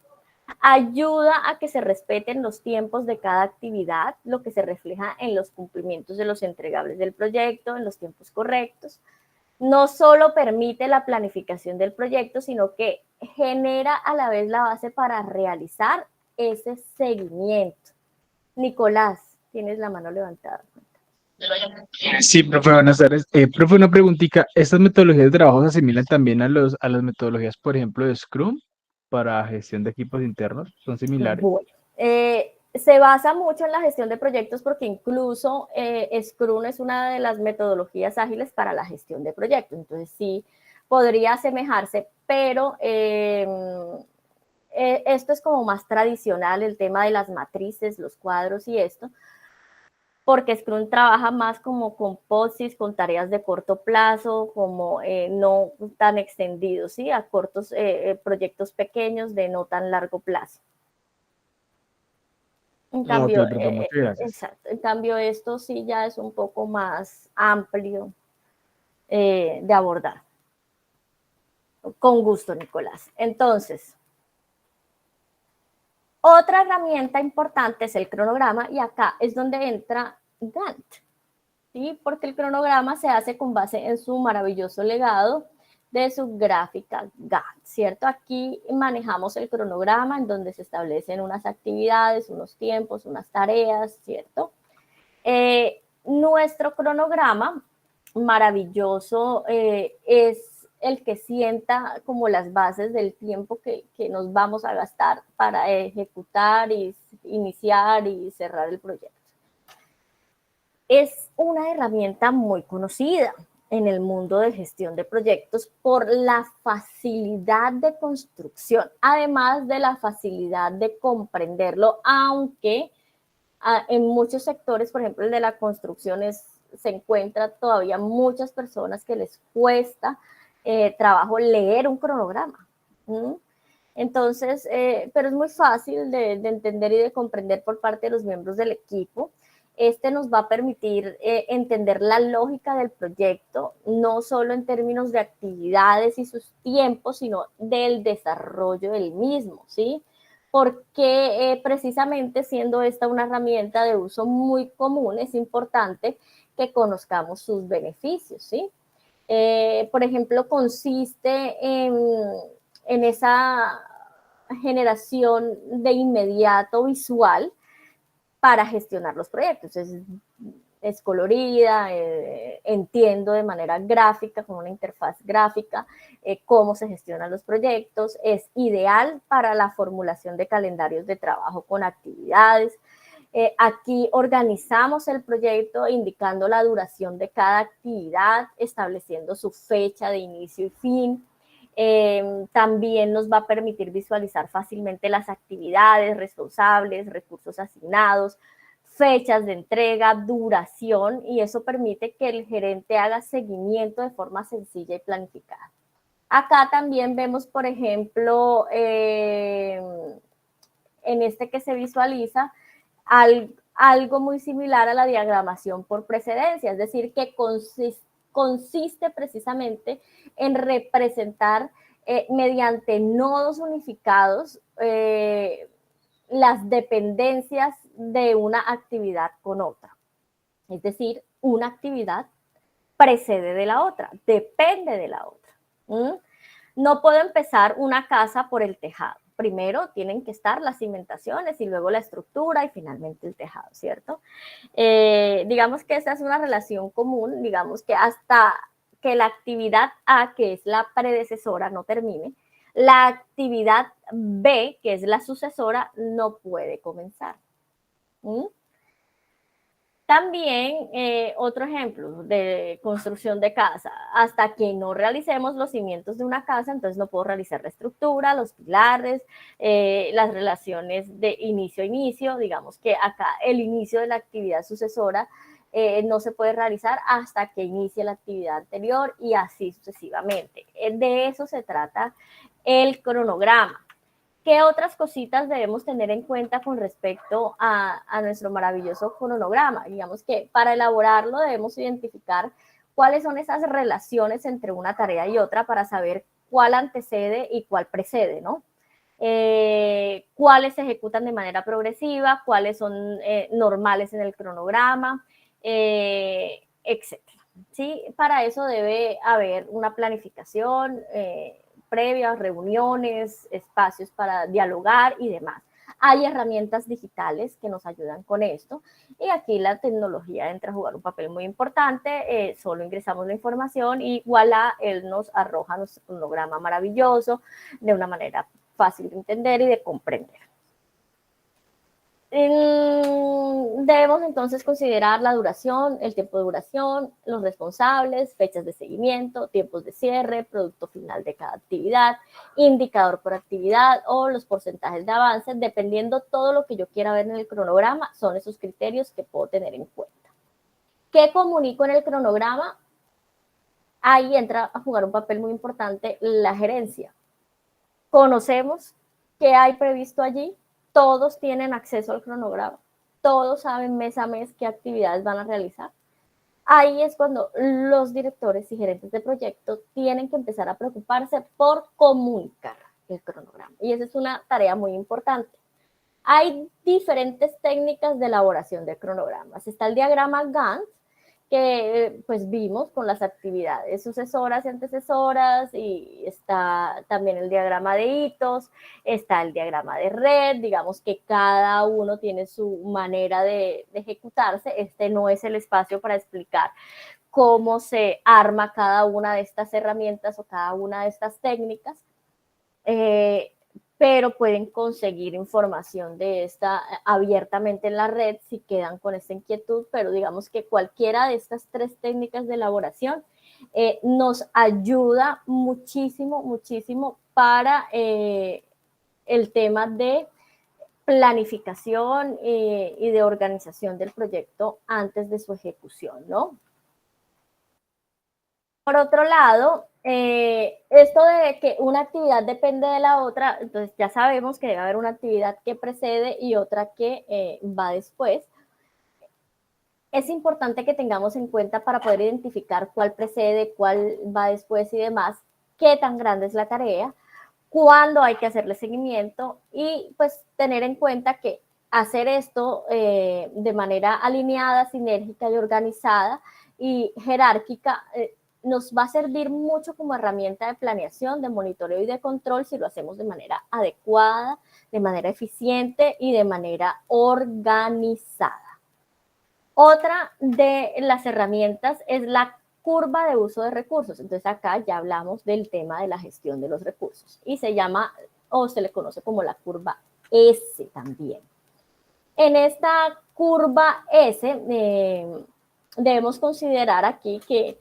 Ayuda a que se respeten los tiempos de cada actividad, lo que se refleja en los cumplimientos de los entregables del proyecto, en los tiempos correctos. No solo permite la planificación del proyecto, sino que genera a la vez la base para realizar ese seguimiento. Nicolás, tienes la mano levantada. Sí, profe, buenas tardes. Profe, una preguntita. ¿Estas metodologías de trabajo se asimilan también a las metodologías, por ejemplo, de Scrum para gestión de equipos internos? ¿Son similares? Bueno, se basa mucho en la gestión de proyectos, porque incluso Scrum es una de las metodologías ágiles para la gestión de proyectos. Entonces sí podría asemejarse, pero esto es como más tradicional, el tema de las matrices, los cuadros y esto, porque Scrum trabaja más como con POSIs, con tareas de corto plazo, como no tan extendidos, ¿sí? A cortos proyectos pequeños de no tan largo plazo. En Ok, cambio, profe, muchas gracias. exacto. En cambio, esto sí ya es un poco más amplio de abordar. Con gusto, Nicolás. Entonces, otra herramienta importante es el cronograma y acá es donde entra Gantt, ¿sí? Porque el cronograma se hace con base en su maravilloso legado de su gráfica Gantt, ¿cierto? Aquí manejamos el cronograma en donde se establecen unas actividades, unos tiempos, unas tareas, ¿cierto? Nuestro cronograma maravilloso es el que sienta como las bases del tiempo que nos vamos a gastar para ejecutar y iniciar y cerrar el proyecto. Es una herramienta muy conocida en el mundo de gestión de proyectos por la facilidad de construcción, además de la facilidad de comprenderlo, aunque en muchos sectores, por ejemplo el de la construcción, se encuentra todavía muchas personas que les cuesta trabajo leer un cronograma. Entonces, pero es muy fácil de entender y de comprender por parte de los miembros del equipo. Este nos va a permitir entender la lógica del proyecto, no solo en términos de actividades y sus tiempos, sino del desarrollo del mismo, ¿sí? Porque precisamente siendo esta una herramienta de uso muy común, es importante que conozcamos sus beneficios, ¿sí? Por ejemplo, consiste en esa generación de inmediato visual para gestionar los proyectos. Es colorida, entiendo de manera gráfica, con una interfaz gráfica, cómo se gestionan los proyectos, es ideal para la formulación de calendarios de trabajo con actividades. Aquí organizamos el proyecto indicando la duración de cada actividad, estableciendo su fecha de inicio y fin. También nos va a permitir visualizar fácilmente las actividades, responsables, recursos asignados, fechas de entrega, duración, y eso permite que el gerente haga seguimiento de forma sencilla y planificada. Acá también vemos, por ejemplo, en este que se visualiza, algo muy similar a la diagramación por precedencia, es decir, que consiste precisamente en representar mediante nodos unificados las dependencias de una actividad con otra. Es decir, una actividad precede de la otra, depende de la otra. No puedo empezar una casa por el tejado. Primero tienen que estar las cimentaciones y luego la estructura y finalmente el tejado, ¿cierto? Digamos que esta es una relación común, digamos que hasta que la actividad A, que es la predecesora, no termine, la actividad B, que es la sucesora, no puede comenzar. También otro ejemplo de construcción de casa, hasta que no realicemos los cimientos de una casa, entonces no puedo realizar la estructura, los pilares, las relaciones de inicio a inicio, digamos que acá el inicio de la actividad sucesora no se puede realizar hasta que inicie la actividad anterior y así sucesivamente. De eso se trata el cronograma. ¿Qué otras cositas debemos tener en cuenta con respecto a nuestro maravilloso cronograma? Digamos que para elaborarlo debemos identificar cuáles son esas relaciones entre una tarea y otra para saber cuál antecede y cuál precede, ¿no? Cuáles se ejecutan de manera progresiva, cuáles son normales en el cronograma, etcétera. ¿Sí? Para eso debe haber una planificación previas, reuniones, espacios para dialogar y demás. Hay herramientas digitales que nos ayudan con esto y aquí la tecnología entra a jugar un papel muy importante. Solo ingresamos la información y voilà, él nos arroja nuestro cronograma maravilloso de una manera fácil de entender y de comprender. Debemos entonces considerar la duración, el tiempo de duración, los responsables, fechas de seguimiento, tiempos de cierre, producto final de cada actividad, indicador por actividad o los porcentajes de avance, dependiendo todo lo que yo quiera ver en el cronograma, son esos criterios que puedo tener en cuenta. ¿Qué comunico en el cronograma? Ahí entra a jugar un papel muy importante la gerencia. Conocemos qué hay previsto allí, todos tienen acceso al cronograma, todos saben mes a mes qué actividades van a realizar. Ahí es cuando los directores y gerentes de proyecto tienen que empezar a preocuparse por comunicar el cronograma. Y esa es una tarea muy importante. Hay diferentes técnicas de elaboración de cronogramas. Está el diagrama Gantt, que pues vimos con las actividades sucesoras y antecesoras, y está también el diagrama de hitos, está el diagrama de red, digamos que cada uno tiene su manera de ejecutarse. Este no es el espacio para explicar cómo se arma cada una de estas herramientas o cada una de estas técnicas, pero pueden conseguir información de esta abiertamente en la red si quedan con esta inquietud, pero digamos que cualquiera de estas 3 técnicas de elaboración nos ayuda muchísimo, muchísimo para el tema de planificación y de organización del proyecto antes de su ejecución, ¿no? Por otro lado, esto de que una actividad depende de la otra, entonces ya sabemos que debe haber una actividad que precede y otra que va después. Es importante que tengamos en cuenta, para poder identificar cuál precede, cuál va después y demás, qué tan grande es la tarea, cuándo hay que hacerle seguimiento, y pues tener en cuenta que hacer esto de manera alineada, sinérgica y organizada y jerárquica nos va a servir mucho como herramienta de planeación, de monitoreo y de control si lo hacemos de manera adecuada, de manera eficiente y de manera organizada. Otra de las herramientas es la curva de uso de recursos. Entonces acá ya hablamos del tema de la gestión de los recursos y se llama, o se le conoce como la curva S también. En esta curva S debemos considerar aquí que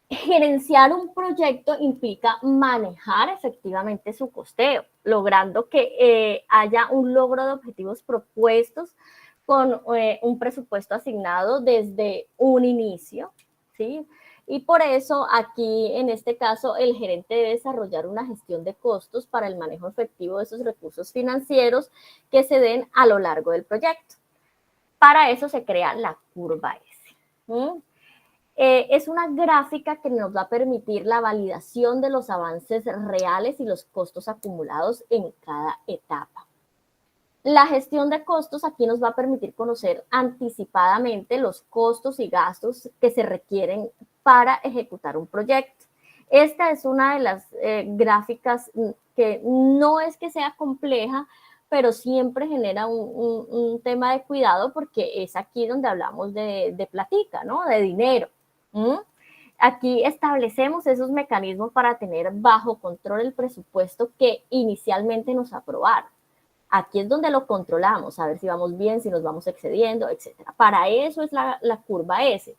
gerenciar un proyecto implica manejar efectivamente su costeo, logrando que haya un logro de objetivos propuestos con un presupuesto asignado desde un inicio, ¿sí? Y por eso aquí, en este caso, el gerente debe desarrollar una gestión de costos para el manejo efectivo de esos recursos financieros que se den a lo largo del proyecto. Para eso se crea la curva S. Es una gráfica que nos va a permitir la validación de los avances reales y los costos acumulados en cada etapa. La gestión de costos aquí nos va a permitir conocer anticipadamente los costos y gastos que se requieren para ejecutar un proyecto. Esta es una de las gráficas que no es que sea compleja, pero siempre genera un tema de cuidado, porque es aquí donde hablamos de platica, ¿no? De dinero. Aquí establecemos esos mecanismos para tener bajo control el presupuesto que inicialmente nos aprobaron. Aquí es donde lo controlamos, a ver si vamos bien, si nos vamos excediendo, etcétera. Para eso es la curva S.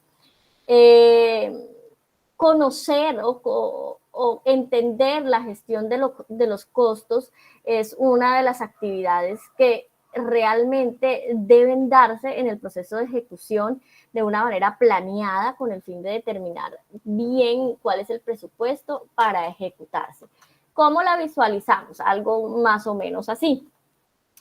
Conocer o entender la gestión de los costos es una de las actividades que realmente deben darse en el proceso de ejecución de una manera planeada, con el fin de determinar bien cuál es el presupuesto para ejecutarse. ¿Cómo la visualizamos? Algo más o menos así.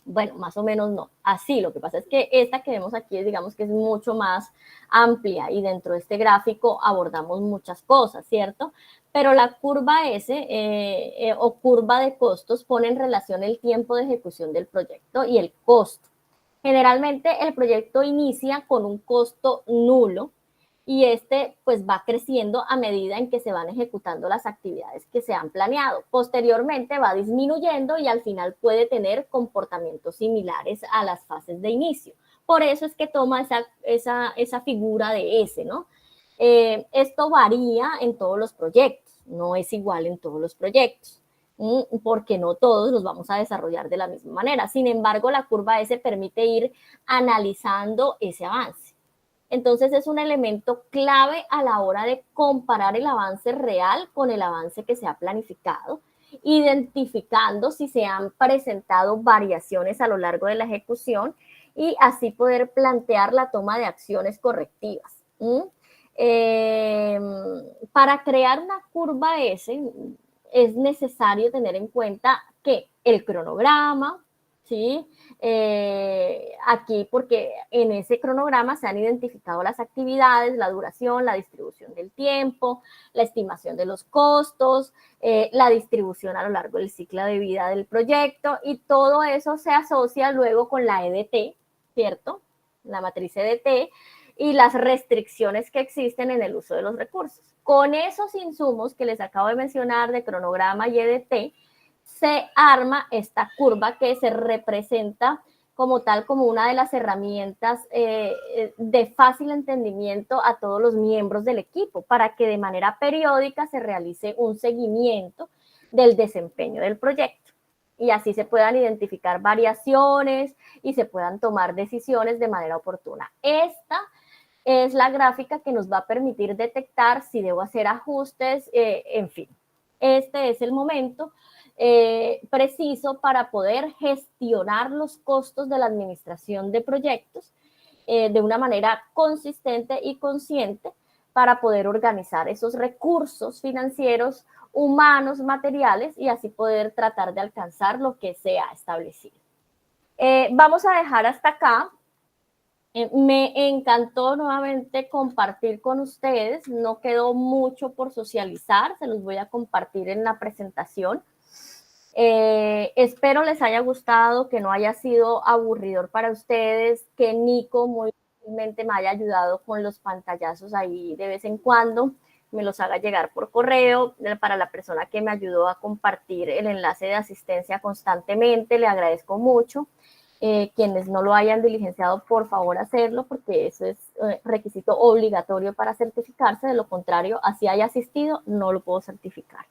Bueno, más o menos no, así. Lo que pasa es que esta que vemos aquí, digamos que es mucho más amplia, y dentro de este gráfico abordamos muchas cosas, ¿cierto? Pero la curva S o curva de costos pone en relación el tiempo de ejecución del proyecto y el costo. Generalmente el proyecto inicia con un costo nulo, y este pues va creciendo a medida en que se van ejecutando las actividades que se han planeado. Posteriormente va disminuyendo y al final puede tener comportamientos similares a las fases de inicio. Por eso es que toma esa figura de S, ¿no? Esto varía en todos los proyectos, no es igual en todos los proyectos, porque no todos los vamos a desarrollar de la misma manera. Sin embargo, la curva S permite ir analizando ese avance. Entonces es un elemento clave a la hora de comparar el avance real con el avance que se ha planificado, identificando si se han presentado variaciones a lo largo de la ejecución, y así poder plantear la toma de acciones correctivas. Para crear una curva S es necesario tener en cuenta que el cronograma, ¿sí? Aquí porque en ese cronograma se han identificado las actividades, la duración, la distribución del tiempo, la estimación de los costos, la distribución a lo largo del ciclo de vida del proyecto, y todo eso se asocia luego con la EDT, ¿cierto? La matriz EDT y las restricciones que existen en el uso de los recursos. Con esos insumos que les acabo de mencionar de cronograma y EDT, se arma esta curva que se representa como tal, como una de las herramientas de fácil entendimiento a todos los miembros del equipo, para que de manera periódica se realice un seguimiento del desempeño del proyecto. Y así se puedan identificar variaciones y se puedan tomar decisiones de manera oportuna. Esta es la gráfica que nos va a permitir detectar si debo hacer ajustes, en fin. Este es el momento preciso para poder gestionar los costos de la administración de proyectos de una manera consistente y consciente, para poder organizar esos recursos financieros, humanos, materiales, y así poder tratar de alcanzar lo que se ha establecido. Vamos a dejar hasta acá. Me encantó nuevamente compartir con ustedes. No quedó mucho por socializar, se los voy a compartir en la presentación. Espero les haya gustado, que no haya sido aburridor para ustedes, que Nico muy gentilmente me haya ayudado con los pantallazos ahí de vez en cuando, me los haga llegar por correo. Para la persona que me ayudó a compartir el enlace de asistencia constantemente, le agradezco mucho. Quienes no lo hayan diligenciado, por favor hacerlo, porque eso es requisito obligatorio para certificarse. De lo contrario, así haya asistido, no lo puedo certificar.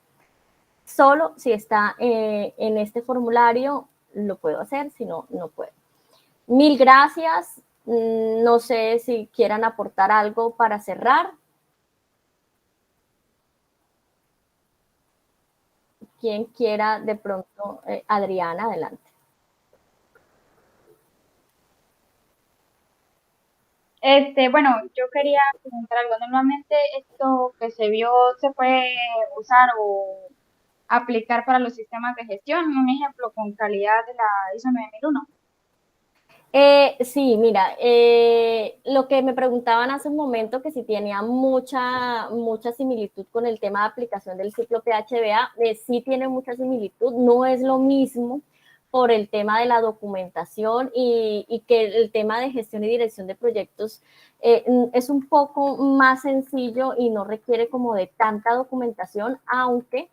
Solo si está en este formulario lo puedo hacer, si no, no puedo. Mil gracias. No sé si quieran aportar algo para cerrar. Quien quiera, de pronto, Adriana, adelante. Bueno, yo quería preguntar algo. Normalmente esto que se vio se puede usar o aplicar para los sistemas de gestión. Un ejemplo con calidad de la ISO 9001. Sí, mira, lo que me preguntaban hace un momento, que si tenía mucha similitud con el tema de aplicación del ciclo PHBA, sí tiene mucha similitud. No es lo mismo por el tema de la documentación y que el tema de gestión y dirección de proyectos es un poco más sencillo y no requiere como de tanta documentación, aunque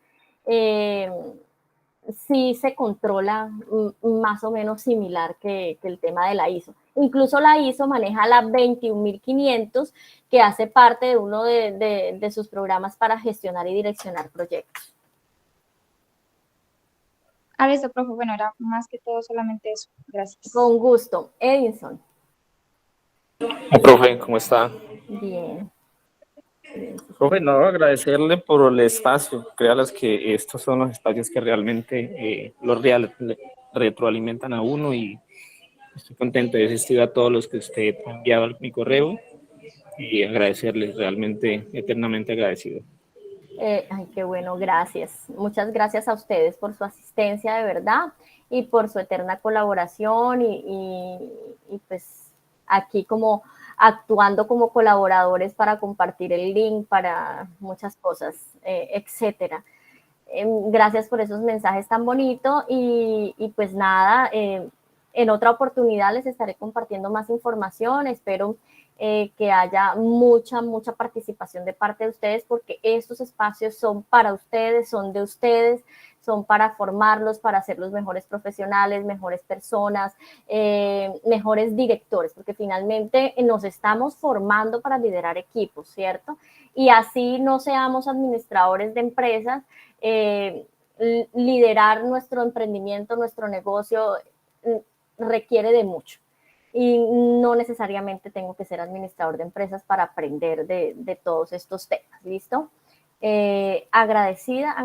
sí se controla más o menos similar que el tema de la ISO. Incluso la ISO maneja la 21500, que hace parte de uno de sus programas para gestionar y direccionar proyectos. Listo, profe. Bueno, era más que todo solamente eso. Gracias. Con gusto. Edinson. Profe, ¿cómo está? Bien. Profe, no, agradecerle por el espacio. Créalas que estos son los espacios que realmente retroalimentan a uno, y estoy contento de asistir a todos los que usted ha enviado a mi correo, y agradecerles, realmente eternamente agradecido. Ay, qué bueno, gracias. Muchas gracias a ustedes por su asistencia, de verdad, y por su eterna colaboración y pues aquí como actuando como colaboradores para compartir el link, para muchas cosas, etcétera. Gracias por esos mensajes tan bonitos y pues nada, en otra oportunidad les estaré compartiendo más información. Espero que haya mucha participación de parte de ustedes, porque estos espacios son para ustedes, son de ustedes, son para formarlos, para hacerlos mejores profesionales, mejores personas, mejores directores, porque finalmente nos estamos formando para liderar equipos, ¿cierto? Y así no seamos administradores de empresas, liderar nuestro emprendimiento, nuestro negocio requiere de mucho. Y no necesariamente tengo que ser administrador de empresas para aprender de todos estos temas, ¿listo? Agradecida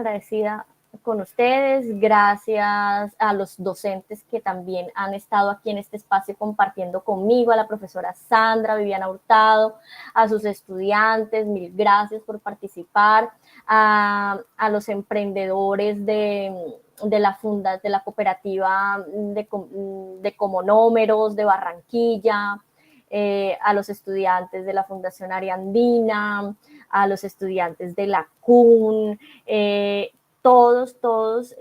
con ustedes, gracias a los docentes que también han estado aquí en este espacio compartiendo conmigo, a la profesora Sandra, Viviana Hurtado, a sus estudiantes, mil gracias por participar, a los emprendedores de la cooperativa de Comonómeros de Barranquilla, a los estudiantes de la Fundación Ariandina, a los estudiantes de la CUN, todos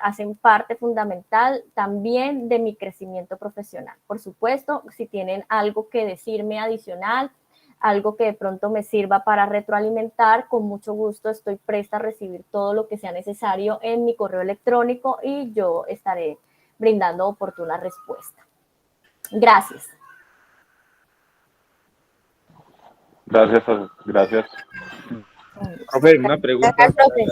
hacen parte fundamental también de mi crecimiento profesional. Por supuesto, si tienen algo que decirme adicional, algo que de pronto me sirva para retroalimentar, con mucho gusto estoy presta a recibir todo lo que sea necesario en mi correo electrónico y yo estaré brindando oportuna respuesta. Gracias. Gracias. Profe, una pregunta. Gracias, profe.